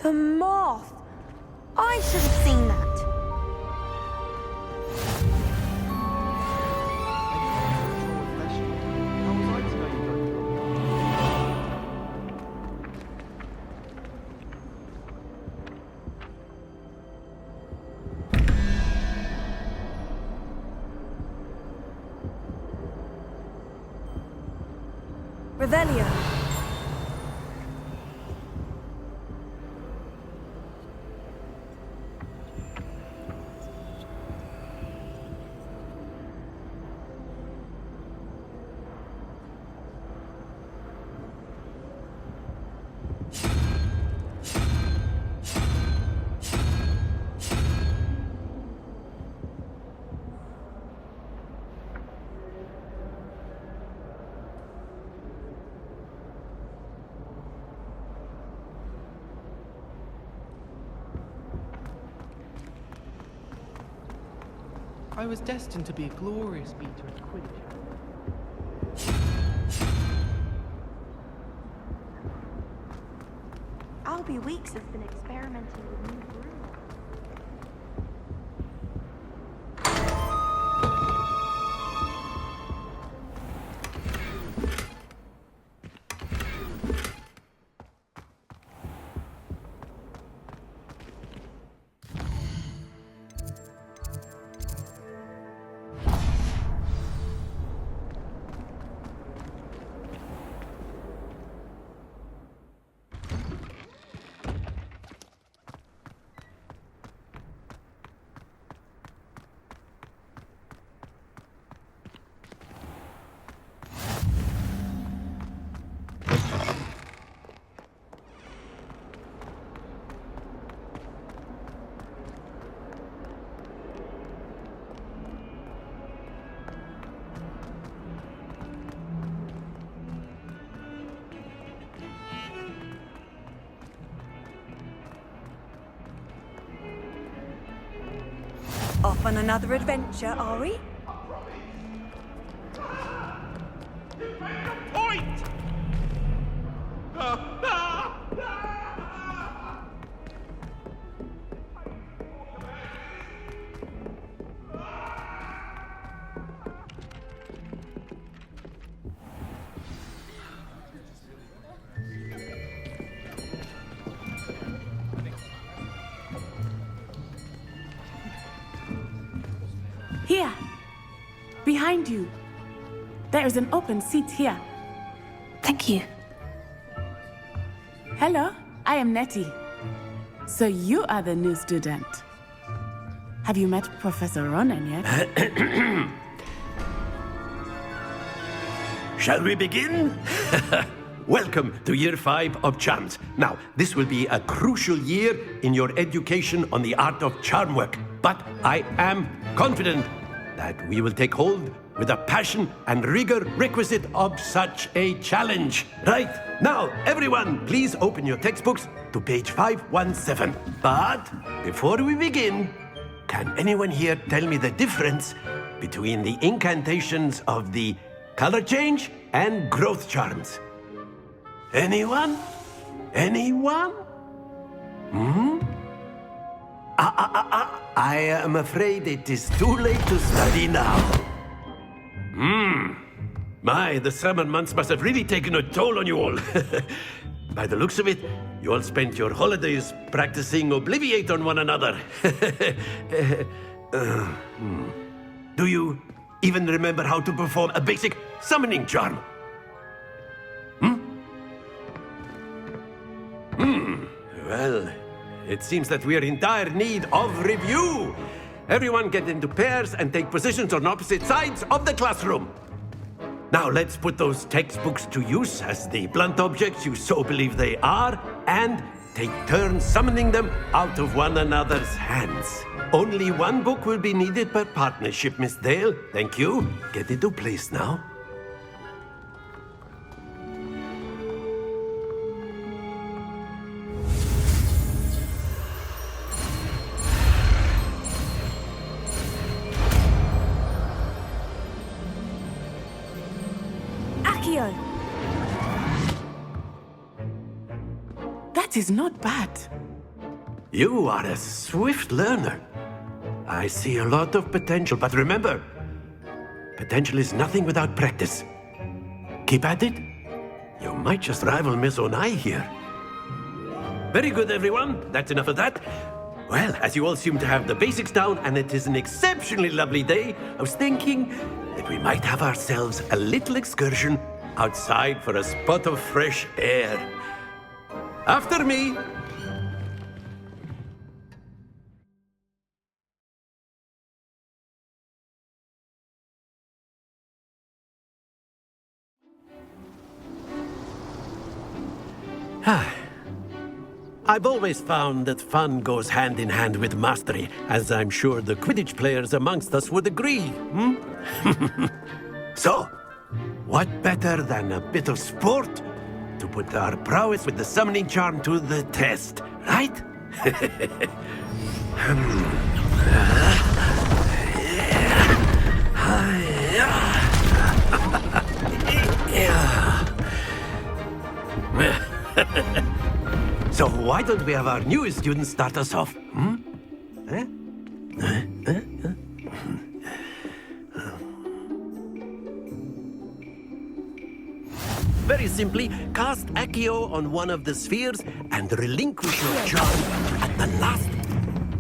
The moth! I should have seen that. Revelio. I was destined to be a glorious beater at Quidditch. Albie Weeks has been experimenting with new brooms. Off on another adventure, are we? Point! Here. Behind you. There is an open seat here. Thank you. Hello, I am Nettie. So you are the new student. Have you met Professor Ronen yet? Shall we begin? Welcome to Year 5 of Charms. Now, this will be a crucial year in your education on the art of charm work. But I am confident that we will take hold with the passion and rigor requisite of such a challenge. Right, now, everyone, please open your textbooks to page 517. But before we begin, can anyone here tell me the difference between the incantations of the color change and growth charms? Anyone? Anyone? I am afraid it is too late to study now. My, the summer months must have really taken a toll on you all. By the looks of it, you all spent your holidays practicing Obliviate on one another. Do you even remember how to perform a basic summoning charm? Well, it seems that we are in dire need of review. Everyone get into pairs and take positions on opposite sides of the classroom. Now let's put those textbooks to use as the blunt objects you so believe they are, and take turns summoning them out of one another's hands. Only one book will be needed per partnership, Miss Dale. Thank you. Get into place now. That is not bad. You are a swift learner. I see a lot of potential, but remember, potential is nothing without practice. Keep at it. You might just rival Miss Onai here. Very good, everyone. That's enough of that. Well, as you all seem to have the basics down, and it is an exceptionally lovely day, I was thinking that we might have ourselves a little excursion outside for a spot of fresh air. After me. I've always found that fun goes hand in hand with mastery, as I'm sure the Quidditch players amongst us would agree. So, what better than a bit of sport to put our prowess with the summoning charm to the test, right? So why don't we have our newest student start us off? Very simply, cast Accio on one of the spheres and relinquish your charm at the last.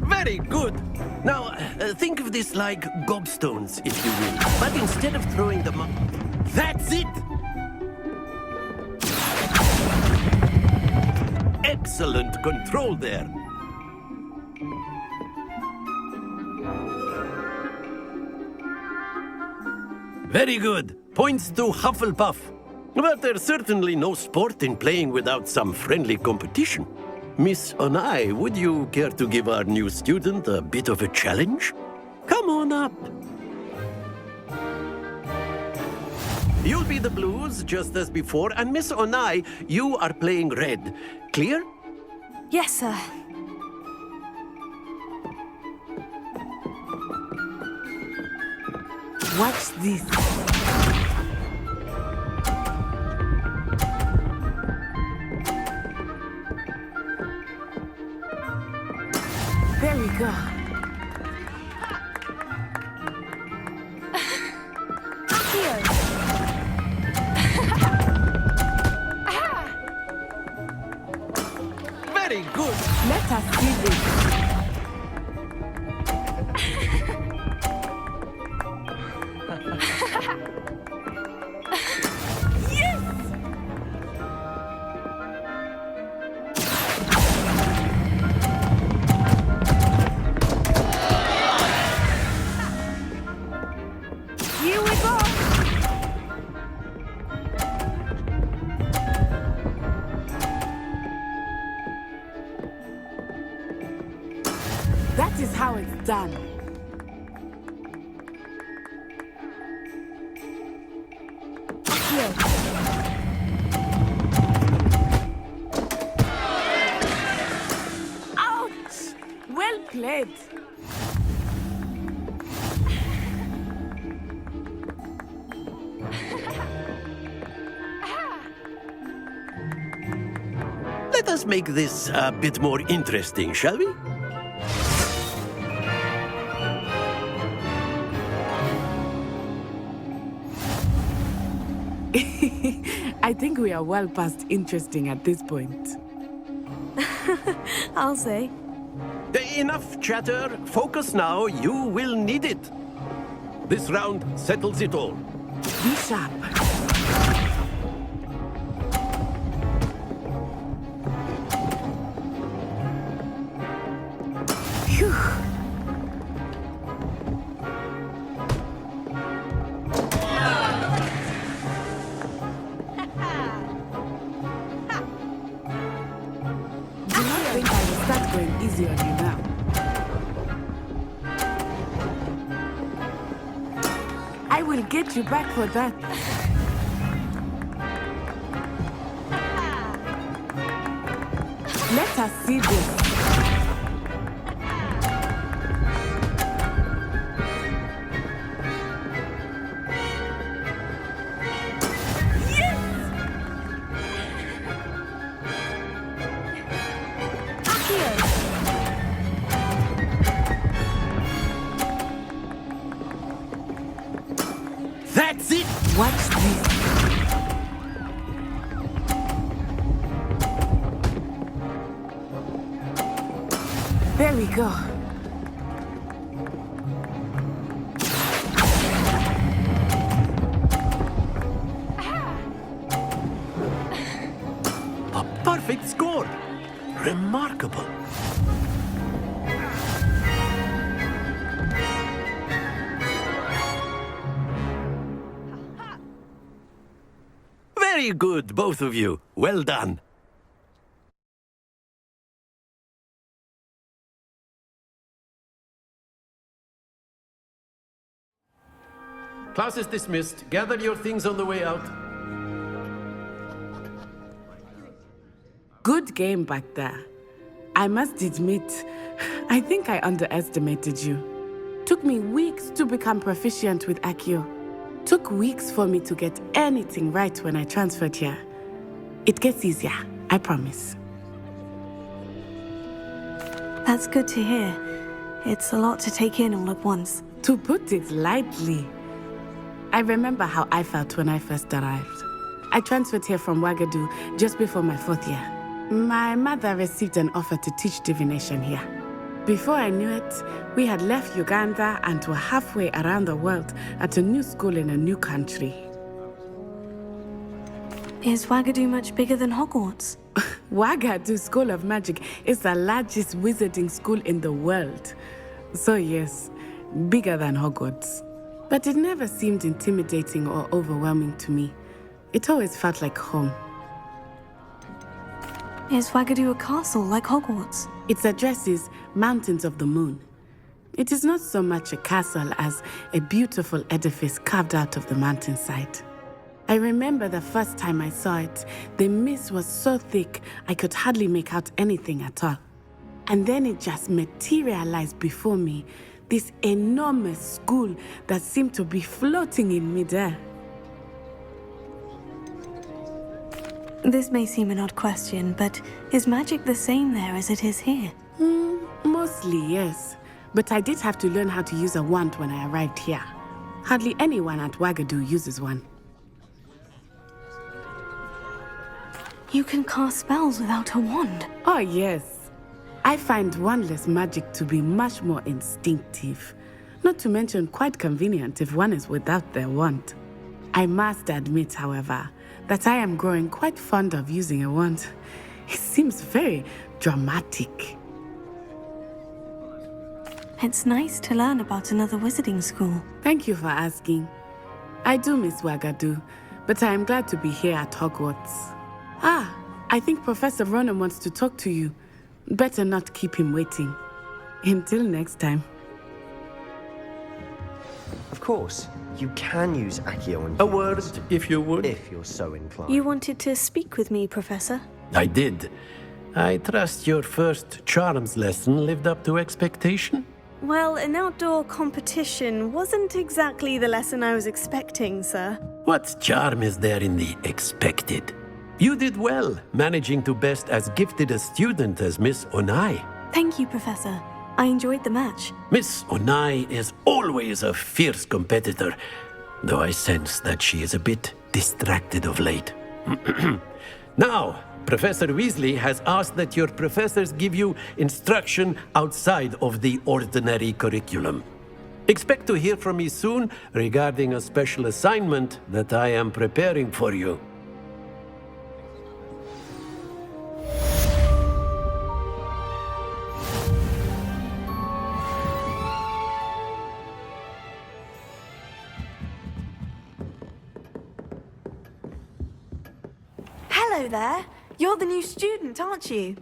Very good. Now, think of this like gobstones, if you will. But instead of throwing them up, that's it! Excellent control there. Very good. Points to Hufflepuff. But there's certainly no sport in playing without some friendly competition. Miss Onai, would you care to give our new student a bit of a challenge? Come on up. You'll be the blues, just as before, and Miss Onai, you are playing red. Clear? Yes, sir. Watch this. There we go. Very good. Let us see this. That is how it's done. Here. Ouch! Well played. Let us make this a bit more interesting, shall we? I think we are well past interesting at this point. I'll say. Enough chatter. Focus now. You will need it. This round settles it all. Be sharp. Phew. Easy on you now. I will get you back for that. Let us see this. That's it! Watch this. There we go. A perfect score! Remarkable. Very good, both of you. Well done. Class is dismissed. Gather your things on the way out. Good game back there. I must admit, I think I underestimated you. Took me weeks to become proficient with Accio. Took weeks for me to get anything right when I transferred here. It gets easier, I promise. That's good to hear. It's a lot to take in all at once. To put it lightly, I remember how I felt when I first arrived. I transferred here from Wagadu just before my 4th year. My mother received an offer to teach divination here. Before I knew it, we had left Uganda and were halfway around the world at a new school in a new country. Is Wagadu much bigger than Hogwarts? Wagadu School of Magic is the largest wizarding school in the world. So yes, bigger than Hogwarts. But it never seemed intimidating or overwhelming to me. It always felt like home. Is Wagadu a castle like Hogwarts? Its address is Mountains of the Moon. It is not so much a castle as a beautiful edifice carved out of the mountainside. I remember the first time I saw it, the mist was so thick I could hardly make out anything at all. And then it just materialized before me, this enormous school that seemed to be floating in midair. This may seem an odd question, but is magic the same there as it is here? Mostly, yes. But I did have to learn how to use a wand when I arrived here. Hardly anyone at Wagadu uses one. You can cast spells without a wand? Oh, yes. I find wandless magic to be much more instinctive. Not to mention quite convenient if one is without their wand. I must admit, however, that I am growing quite fond of using a wand. It seems very dramatic. It's nice to learn about another wizarding school. Thank you for asking. I do miss Wagadu, but I am glad to be here at Hogwarts. Ah, I think Professor Ronen wants to talk to you. Better not keep him waiting. Until next time. Of course, you can use Accio and A word, if you would. if you're so inclined. You wanted to speak with me, Professor? I did. I trust your first charms lesson lived up to expectation? Well, an outdoor competition wasn't exactly the lesson I was expecting, sir. What charm is there in the expected? You did well, managing to best as gifted a student as Miss Onai. Thank you, Professor. I enjoyed the match. Miss Onai is always a fierce competitor, though I sense that she is a bit distracted of late. Now, Professor Weasley has asked that your professors give you instruction outside of the ordinary curriculum. Expect to hear from me soon regarding a special assignment that I am preparing for you. Hello there. You're the new student, aren't you?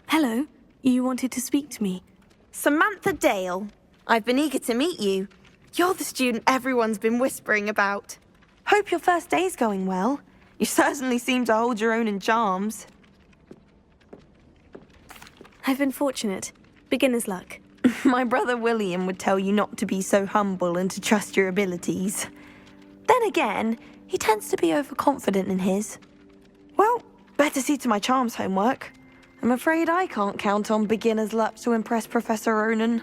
Hello. You wanted to speak to me? Samantha Dale. I've been eager to meet you. You're the student everyone's been whispering about. Hope your first day's going well. You certainly seem to hold your own in charms. I've been fortunate. Beginner's luck. My brother William would tell you not to be so humble and to trust your abilities. Then again, he tends to be overconfident in his. Well, better see to my charms homework. I'm afraid I can't count on beginner's luck to impress Professor Ronen.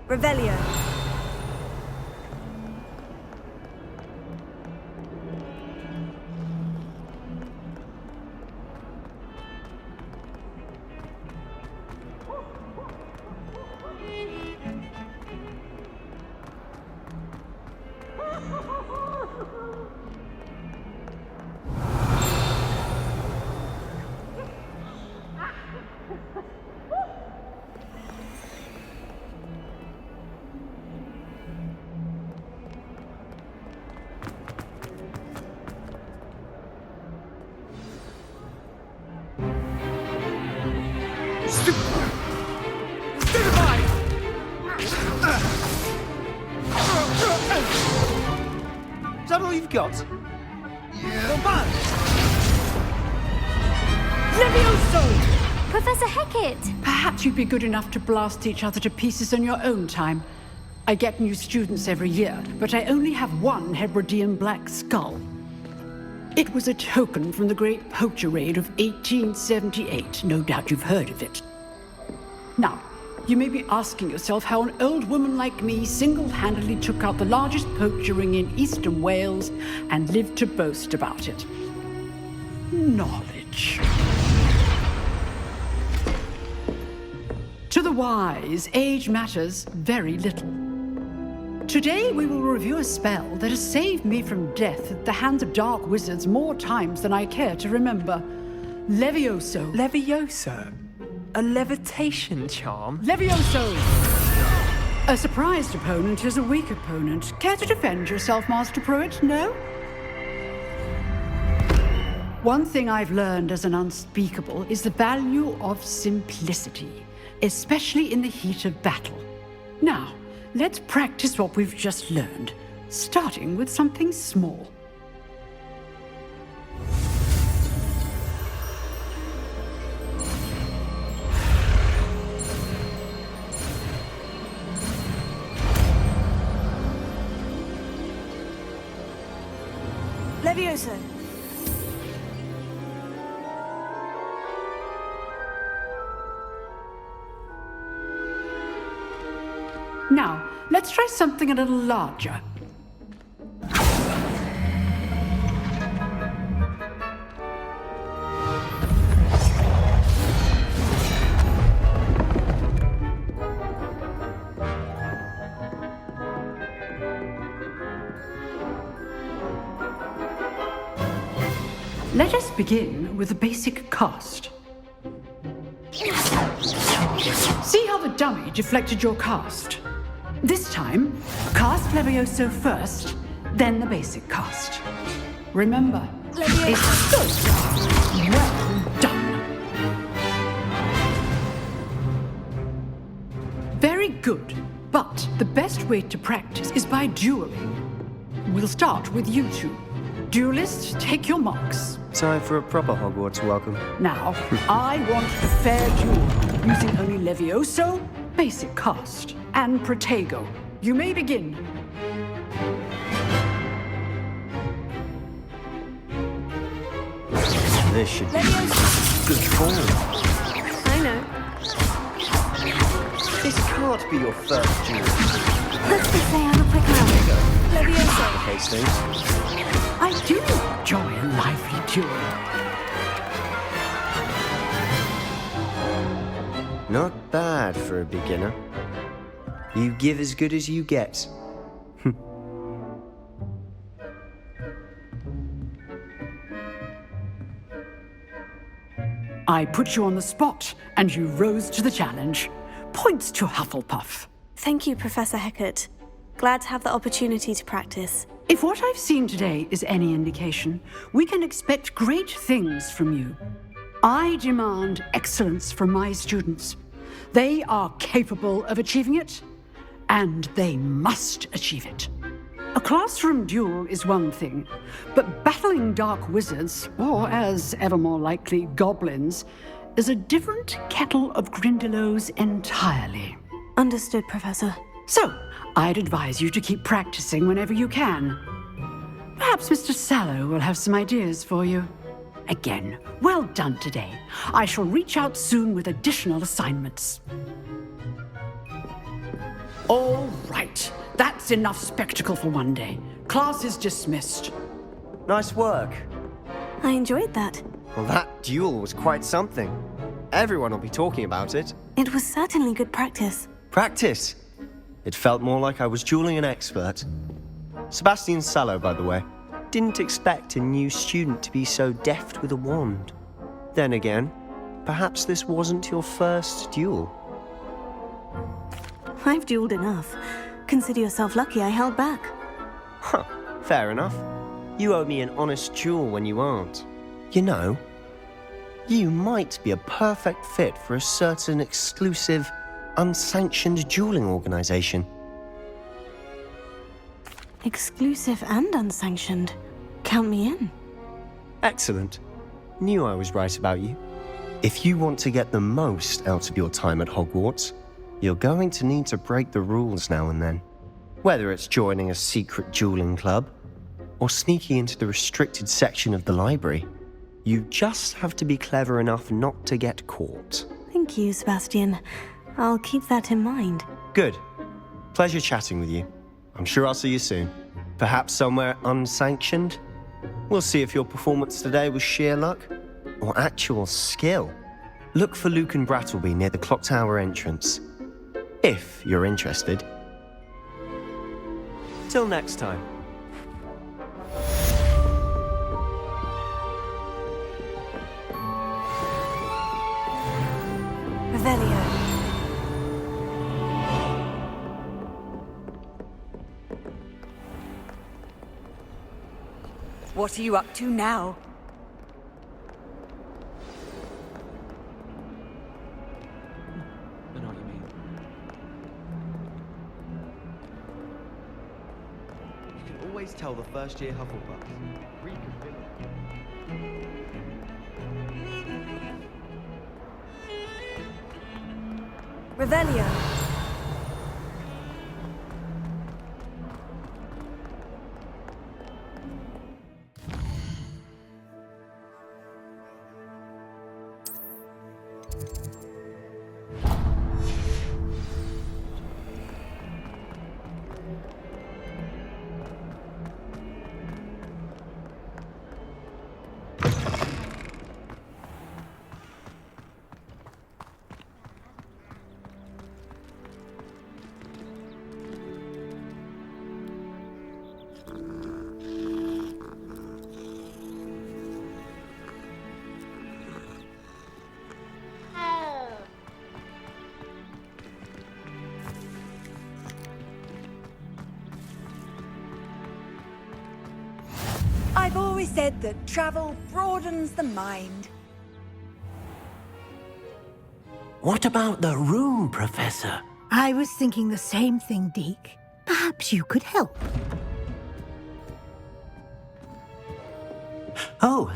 Revelio. Is that all you've got? Yeah. Levioso! Professor Hecat! Perhaps you'd be good enough to blast each other to pieces in your own time. I get new students every year, but I only have one Hebridean black skull. It was a token from the Great Poacher Raid of 1878. No doubt you've heard of it. Now, you may be asking yourself how an old woman like me single-handedly took out the largest poacher ring in eastern Wales and lived to boast about it. Knowledge. To the wise, age matters very little. Today we will review a spell that has saved me from death at the hands of dark wizards more times than I care to remember. Levioso. Levioso? A levitation charm? Levioso! A surprised opponent is a weak opponent. Care to defend yourself, Master Pruitt? No? One thing I've learned as an unspeakable is the value of simplicity, especially in the heat of battle. Now, let's practice what we've just learned, starting with something small. Levioso. Now, let's try something a little larger. Let us begin with the basic cast. See how the dummy deflected your cast? This time, cast Levioso first, then the basic cast. Remember, it's good. Well done. Very good, but the best way to practice is by dueling. We'll start with you two. Duelists, take your marks. Time for a proper Hogwarts welcome. Now, I want a fair duel, using only Levioso, basic cast, and Protego. You may begin. This should be good form. I know. This can't be your first duel. Let's just say I'm a quick round. Levioso. Hastings. I do enjoy a lively duel. Not bad for a beginner. You give as good as you get. I put you on the spot, and you rose to the challenge. Points to Hufflepuff. Thank you, Professor Hecat. Glad to have the opportunity to practice. If what I've seen today is any indication, we can expect great things from you. I demand excellence from my students. They are capable of achieving it, and they must achieve it. A classroom duel is one thing, but battling dark wizards, or as ever more likely, goblins, is a different kettle of Grindylows entirely. Understood, Professor. So, I'd advise you to keep practicing whenever you can. Perhaps Mr. Sallow will have some ideas for you. Again, well done today. I shall reach out soon with additional assignments. All right, that's enough spectacle for one day. Class is dismissed. Nice work. I enjoyed that. Well, that duel was quite something. Everyone will be talking about it. It was certainly good practice. Practice? It felt more like I was dueling an expert. Sebastian Sallow, by the way. Didn't expect a new student to be so deft with a wand. Then again, perhaps this wasn't your first duel. I've dueled enough. Consider yourself lucky I held back. Huh, fair enough. You owe me an honest duel when you aren't. You know, you might be a perfect fit for a certain exclusive, unsanctioned dueling organization. Exclusive and unsanctioned. Count me in. Excellent. Knew I was right about you. If you want to get the most out of your time at Hogwarts, you're going to need to break the rules now and then. Whether it's joining a secret dueling club, or sneaking into the restricted section of the library, you just have to be clever enough not to get caught. Thank you, Sebastian. I'll keep that in mind. Good. Pleasure chatting with you. I'm sure I'll see you soon. Perhaps somewhere unsanctioned? We'll see if your performance today was sheer luck or actual skill. Look for Luke and Brattleby near the clock tower entrance. If you're interested. Until next time. Revelio. What are you up to now? I know what you mean. You can always tell the first-year Hufflepuffs. Revelio. I've always said that travel broadens the mind. What about the room, Professor? I was thinking the same thing, Deke. Perhaps you could help. Oh,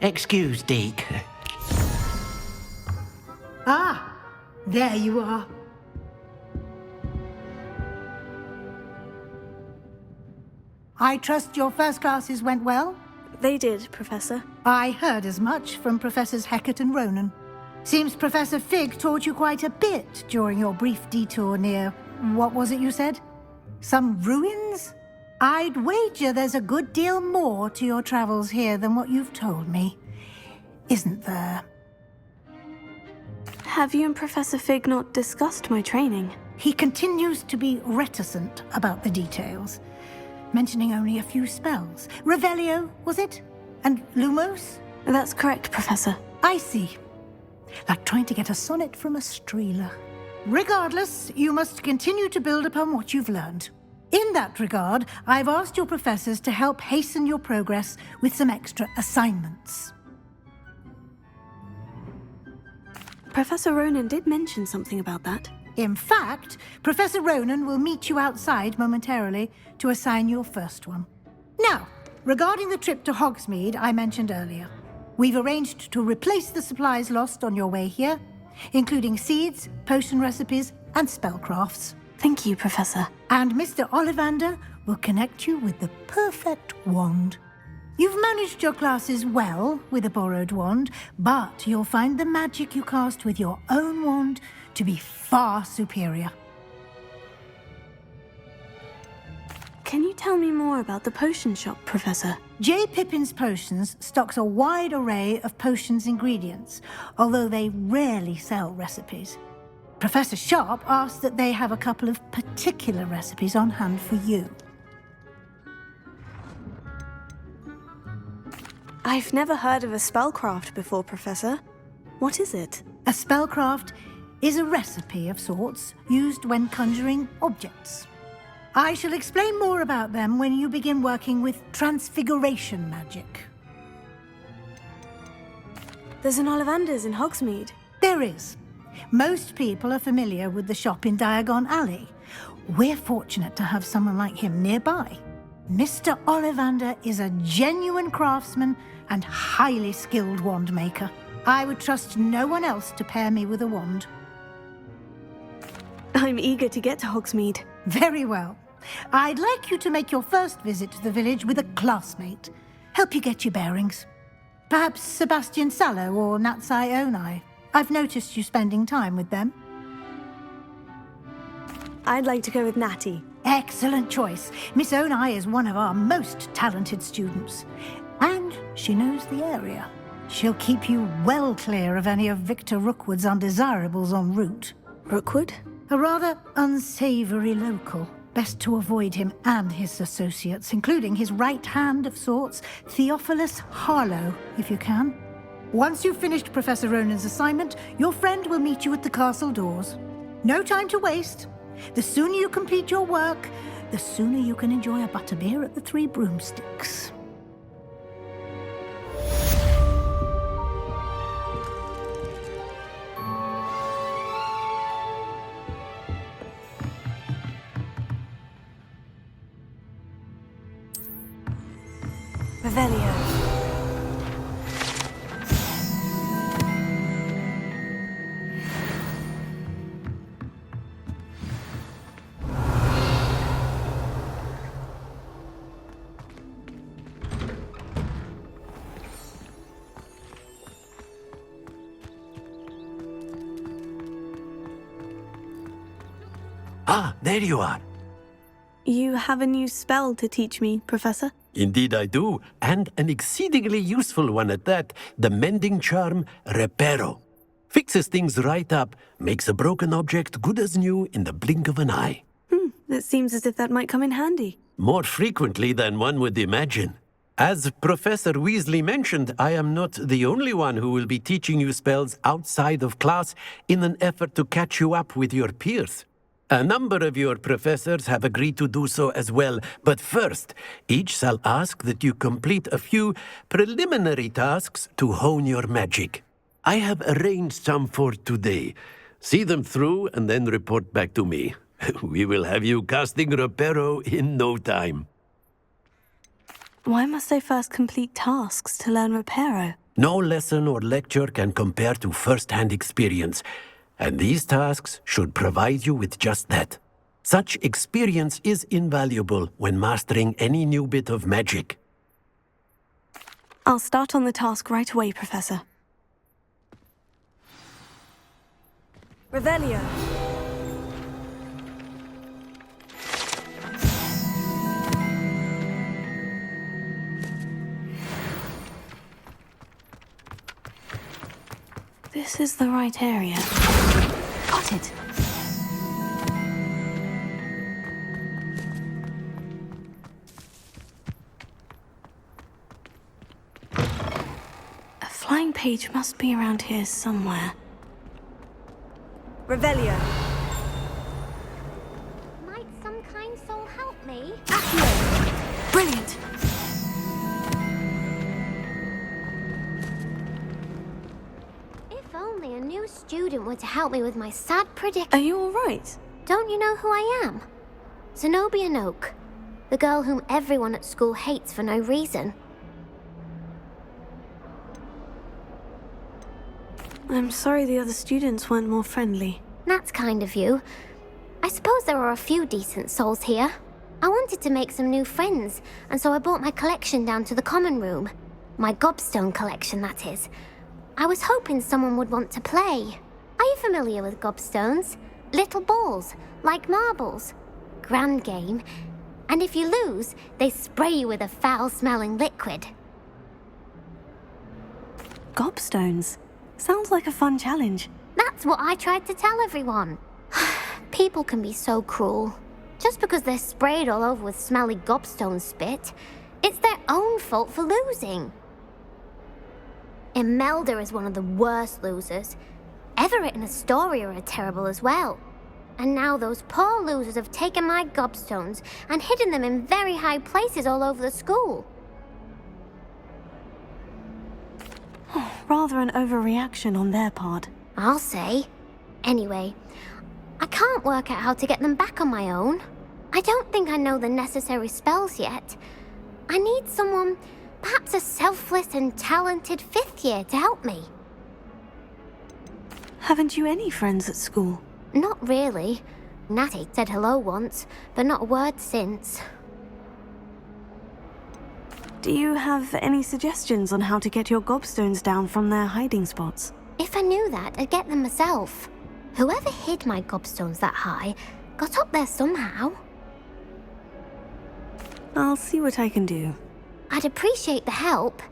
excuse, Deke. Ah, there you are. I trust your first classes went well? They did, Professor. I heard as much from Professors Hecat and Ronen. Seems Professor Fig taught you quite a bit during your brief detour near... what was it you said? Some ruins? I'd wager there's a good deal more to your travels here than what you've told me. Isn't there? Have you and Professor Fig not discussed my training? He continues to be reticent about the details, mentioning only a few spells. Revelio, was it? And Lumos? That's correct, Professor. I see. Like trying to get a sonnet from a streeler. Regardless, you must continue to build upon what you've learned. In that regard, I've asked your professors to help hasten your progress with some extra assignments. Professor Ronen did mention something about that. In fact, Professor Ronen will meet you outside momentarily to assign your first one. Now, regarding the trip to Hogsmeade I mentioned earlier, we've arranged to replace the supplies lost on your way here, including seeds, potion recipes, and spellcrafts. Thank you, Professor. And Mr. Ollivander will connect you with the perfect wand. You've managed your classes well with a borrowed wand, but you'll find the magic you cast with your own wand to be far superior. Can you tell me more about the potion shop, Professor? J. Pippin's Potions stocks a wide array of potions ingredients, although they rarely sell recipes. Professor Sharp asks that they have a couple of particular recipes on hand for you. I've never heard of a spellcraft before, Professor. What is it? A spellcraft is a recipe of sorts used when conjuring objects. I shall explain more about them when you begin working with transfiguration magic. There's an Ollivander's in Hogsmeade. There is. Most people are familiar with the shop in Diagon Alley. We're fortunate to have someone like him nearby. Mr. Ollivander is a genuine craftsman and highly skilled wand maker. I would trust no one else to pair me with a wand. I'm eager to get to Hogsmeade. Very well. I'd like you to make your first visit to the village with a classmate. Help you get your bearings. Perhaps Sebastian Sallow or Natsai Onai. I've noticed you spending time with them. I'd like to go with Natty. Excellent choice. Miss Onai is one of our most talented students. And she knows the area. She'll keep you well clear of any of Victor Rookwood's undesirables en route. Rookwood? A rather unsavory local. Best to avoid him and his associates, including his right hand of sorts, Theophilus Harlow, if you can. Once you've finished Professor Ronen's assignment, your friend will meet you at the castle doors. No time to waste. The sooner you complete your work, the sooner you can enjoy a butterbeer at the Three Broomsticks. Revelio. Ah, there you are. You have a new spell to teach me, Professor? Indeed I do, and an exceedingly useful one at that, the mending charm Reparo. Fixes things right up, makes a broken object good as new in the blink of an eye. It seems as if that might come in handy. More frequently than one would imagine. As Professor Weasley mentioned, I am not the only one who will be teaching you spells outside of class in an effort to catch you up with your peers. A number of your professors have agreed to do so as well, but first, each shall ask that you complete a few preliminary tasks to hone your magic. I have arranged some for today. See them through and then report back to me. We will have you casting Reparo in no time. Why must I first complete tasks to learn Reparo? No lesson or lecture can compare to first-hand experience. And these tasks should provide you with just that. Such experience is invaluable when mastering any new bit of magic. I'll start on the task right away, Professor. Revelio. This is the right area. Got it. A flying page must be around here somewhere. Revelio. Might some kind soul help me? Accio. Brilliant. If only a new student were to help me with my sad predicament. Are you all right? Don't you know who I am? Zenobia Noak, the girl whom everyone at school hates for no reason. I'm sorry the other students weren't more friendly. That's kind of you. I suppose there are a few decent souls here. I wanted to make some new friends, and so I brought my collection down to the common room. My gobstone collection, that is. I was hoping someone would want to play. Are you familiar with gobstones? Little balls, like marbles. Grand game. And if you lose, they spray you with a foul-smelling liquid. Gobstones? Sounds like a fun challenge. That's what I tried to tell everyone. People can be so cruel. Just because they're sprayed all over with smelly gobstone spit, it's their own fault for losing. Imelda is one of the worst losers. Everett and Astoria are terrible as well. And now those poor losers have taken my gobstones and hidden them in very high places all over the school. Rather an overreaction on their part. I'll say. Anyway, I can't work out how to get them back on my own. I don't think I know the necessary spells yet. I need someone, perhaps a selfless and talented fifth year to help me. Haven't you any friends at school? Not really. Natty said hello once, but not a word since. Do you have any suggestions on how to get your gobstones down from their hiding spots? If I knew that, I'd get them myself. Whoever hid my gobstones that high got up there somehow. I'll see what I can do. I'd appreciate the help.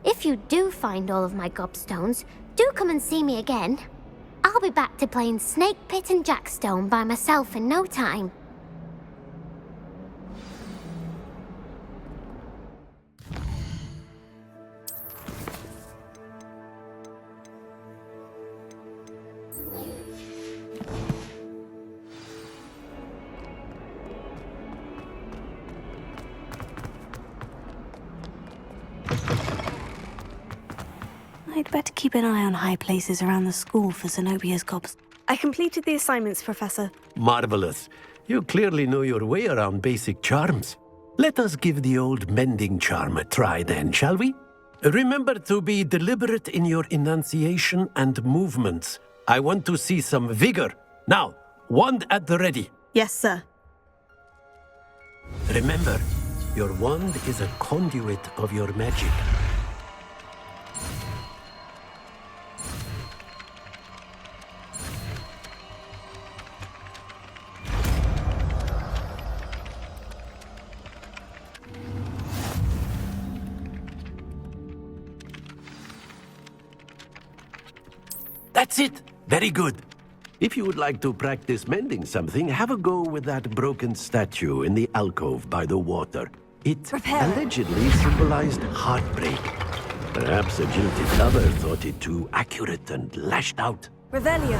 If you do find all of my gobstones, do come and see me again. I'll be back to playing Snake Pit and Jackstone by myself in no time. I'd better keep an eye on high places around the school for Zenobia's gobs. I completed the assignments, Professor. Marvelous. You clearly know your way around basic charms. Let us give the old mending charm a try then, shall we? Remember to be deliberate in your enunciation and movements. I want to see some vigor. Now, wand at the ready. Yes, sir. Remember, your wand is a conduit of your magic. That's it! Very good. If you would like to practice mending something, have a go with that broken statue in the alcove by the water. It allegedly symbolized heartbreak. Perhaps a jilted lover thought it too accurate and lashed out. Revelio.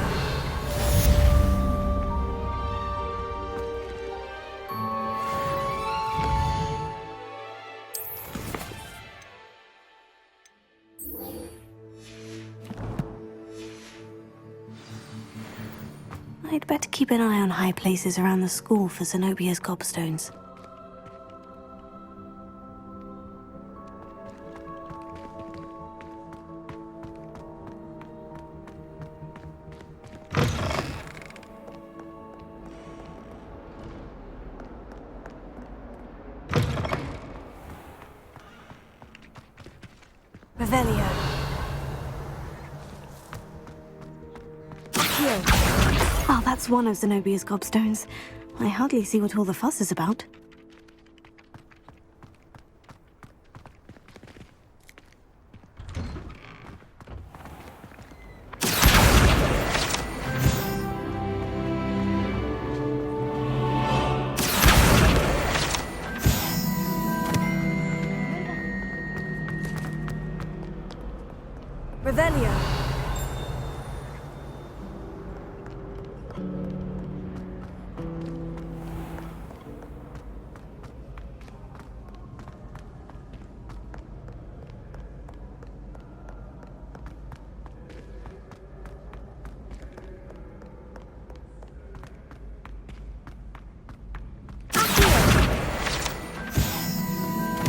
I'd better keep an eye on high places around the school for Zenobia's gobstones. Revelio. Oh, that's one of Zenobia's gobstones. I hardly see what all the fuss is about. Revelio.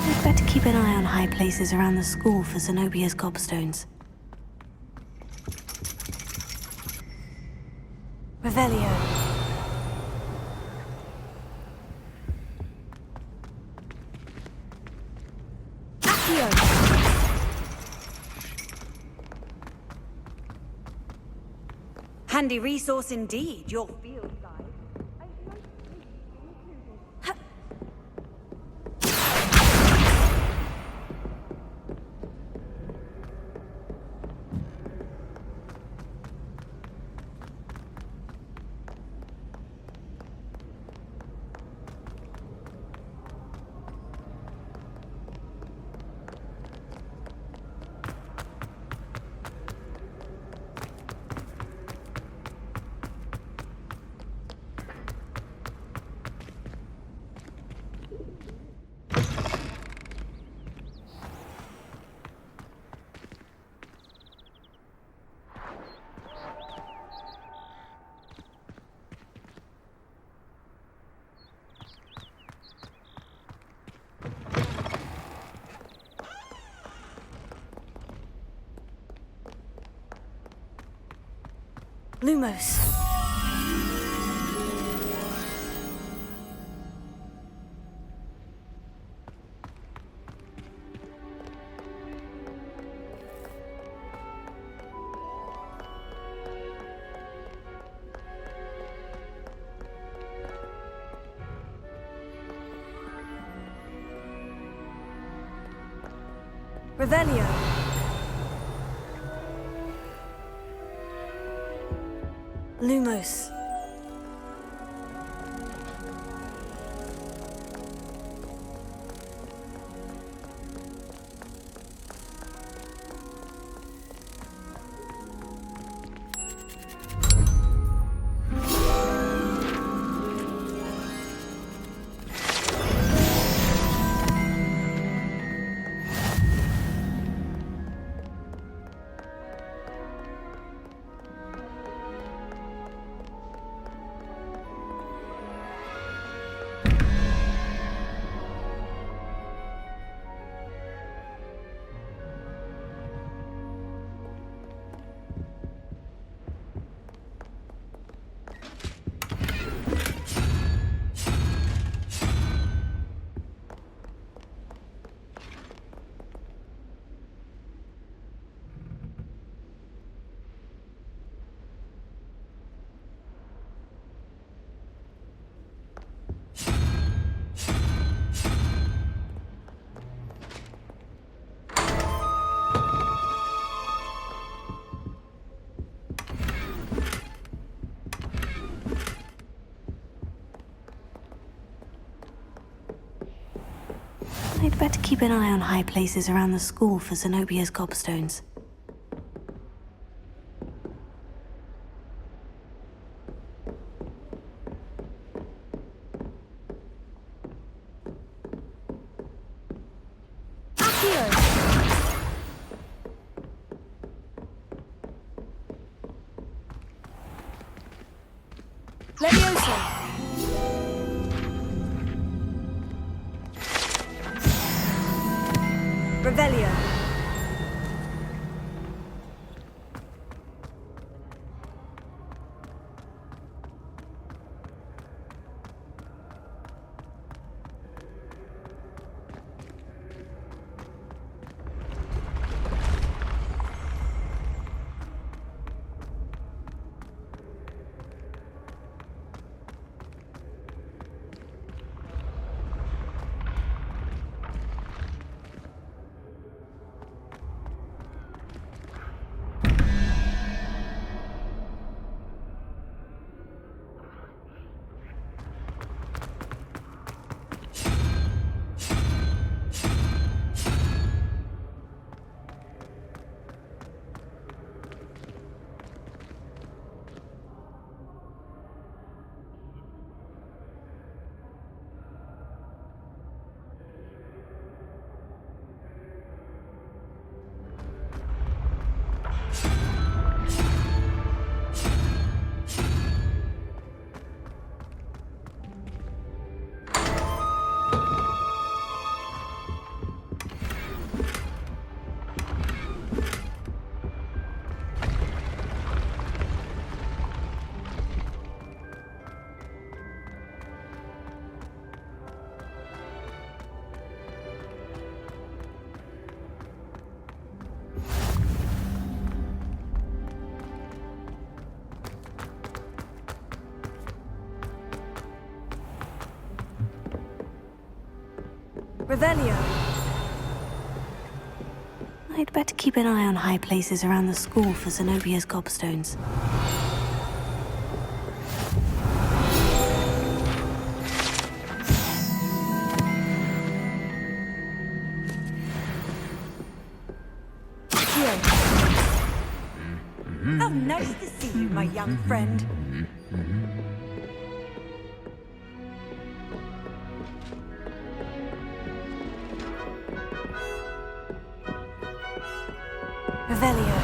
I'd better keep an eye on high places around the school for Zenobia's gobstones. Revelio. Handy resource indeed, your field guide. Lumos. Revelio. Lumos. better keep an eye on high places around the school for Zenobia's gobstones. Leviosa! Revelio! Revelio! I'd better keep an eye on high places around the school for Zenobia's gobstones. How nice to see you, my young friend. Revelio.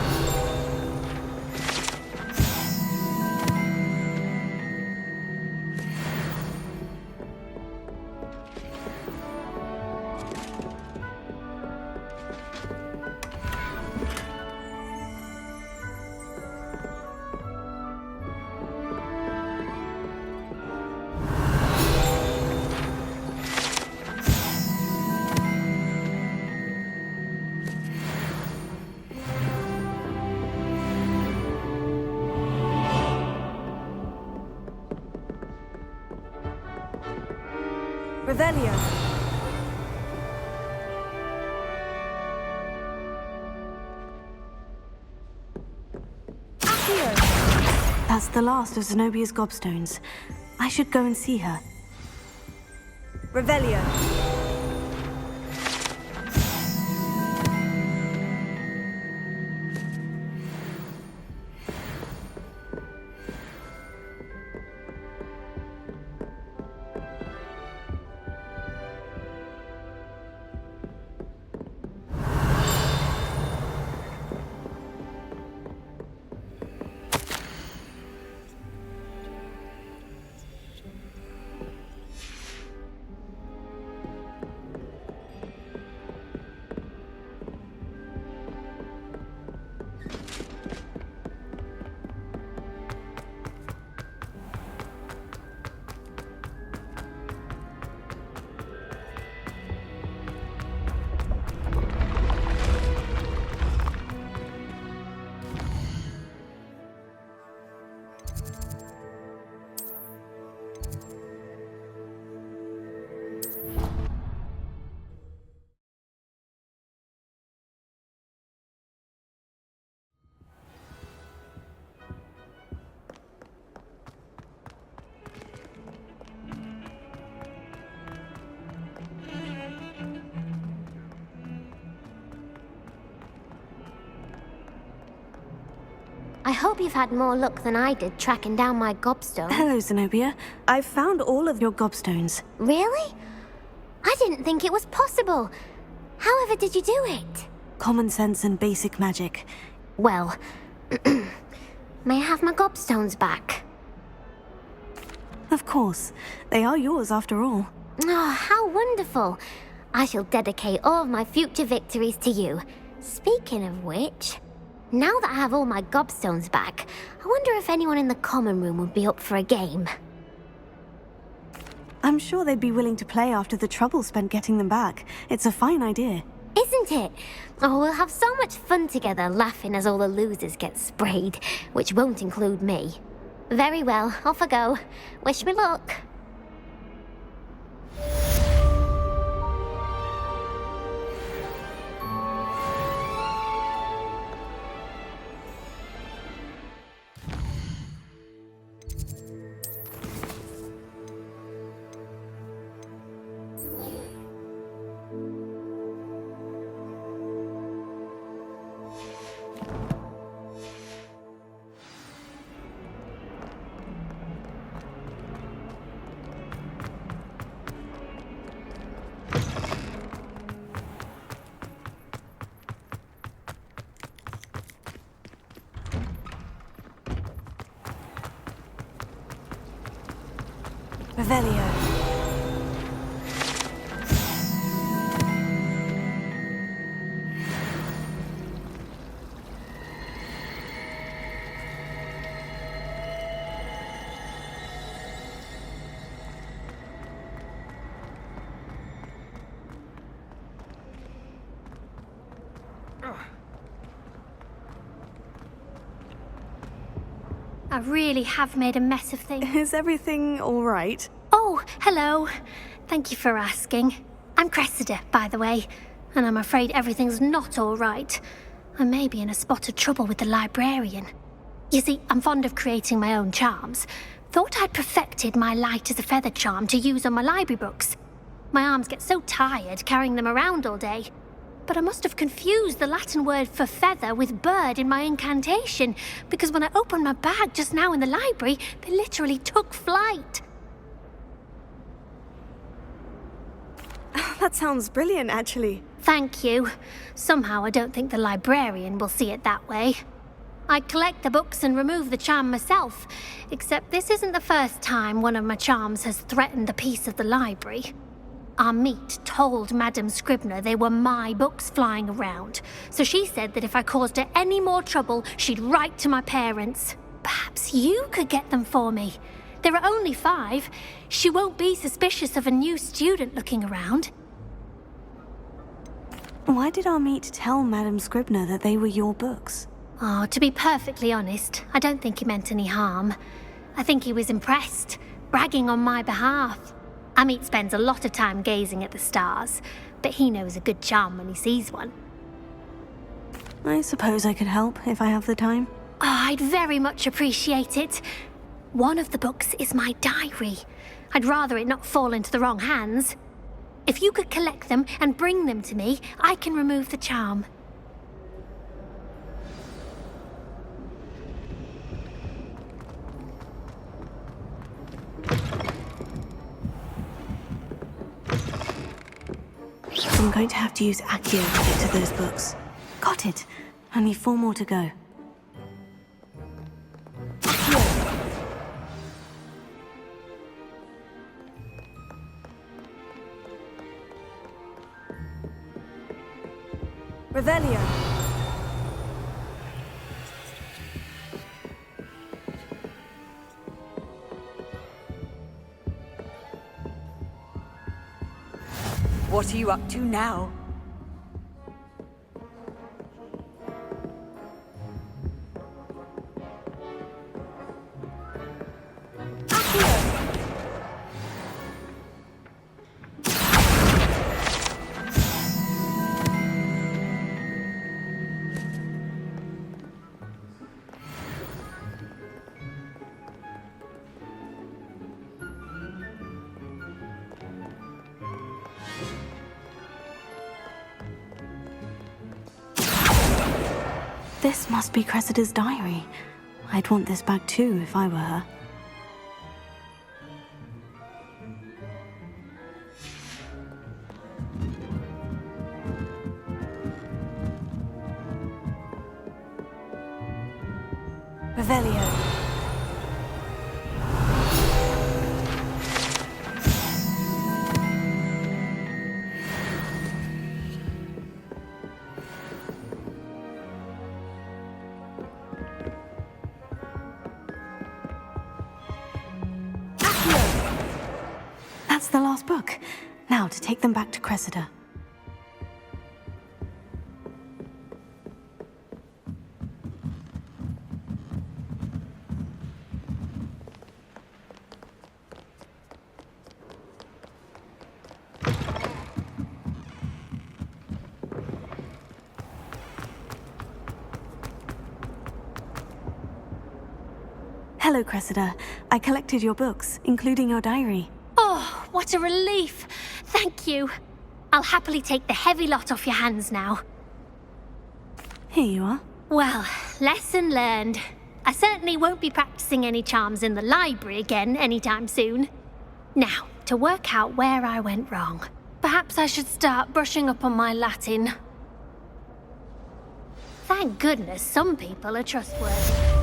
Revelio. That's the last of Zenobia's gobstones. I should go and see her. Revelio. I hope you've had more luck than I did tracking down my gobstone. Hello, Zenobia. I've found all of your gobstones. Really? I didn't think it was possible. However did you do it? Common sense and basic magic. Well, may I have my gobstones back? Of course. They are yours after all. Oh, how wonderful. I shall dedicate all of my future victories to you. Speaking of which, now that I have all my gobstones back, I wonder if anyone in the common room would be up for a game. I'm sure they'd be willing to play after the trouble spent getting them back. It's a fine idea. Isn't it? Oh, we'll have so much fun together laughing as all the losers get sprayed, which won't include me. Very well, off I go. Wish me luck. Revelio. I really have made a mess of things. Is everything all right? Oh, hello. Thank you for asking. I'm Cressida, by the way, and I'm afraid everything's not all right. I may be in a spot of trouble with the librarian. You see, I'm fond of creating my own charms. Thought I'd perfected my light as a feather charm to use on my library books. My arms get so tired carrying them around all day. But I must have confused the Latin word for feather with bird in my incantation, because when I opened my bag just now in the library, they literally took flight. That sounds brilliant, actually. Thank you. Somehow I don't think the librarian will see it that way. I collect the books and remove the charm myself, except this isn't the first time one of my charms has threatened the peace of the library. Our meet told Madame Scribner they were my books flying around, so she said that if I caused her any more trouble, she'd write to my parents. Perhaps you could get them for me. There are only 5. She won't be suspicious of a new student looking around. Why did our meet tell Madame Scribner that they were your books? Oh, to be perfectly honest, I don't think he meant any harm. I think he was impressed, bragging on my behalf. Amit spends a lot of time gazing at the stars, but he knows a good charm when he sees one. I suppose I could help if I have the time. Oh, I'd very much appreciate it. One of the books is my diary. I'd rather it not fall into the wrong hands. If you could collect them and bring them to me, I can remove the charm. I'm going to have to use Accio to get to those books. Got it. Only 4 more to go. Revelio. What are you up to now? This must be Cressida's diary. I'd want this back too if I were her. Revelio. That's the last book. Now to take them back to Cressida. Hello, Cressida. I collected your books, including your diary. Oh, what a relief. Thank you. I'll happily take the heavy lot off your hands now. Here you are. Well, lesson learned. I certainly won't be practicing any charms in the library again anytime soon. Now, to work out where I went wrong. Perhaps I should start brushing up on my Latin. Thank goodness some people are trustworthy.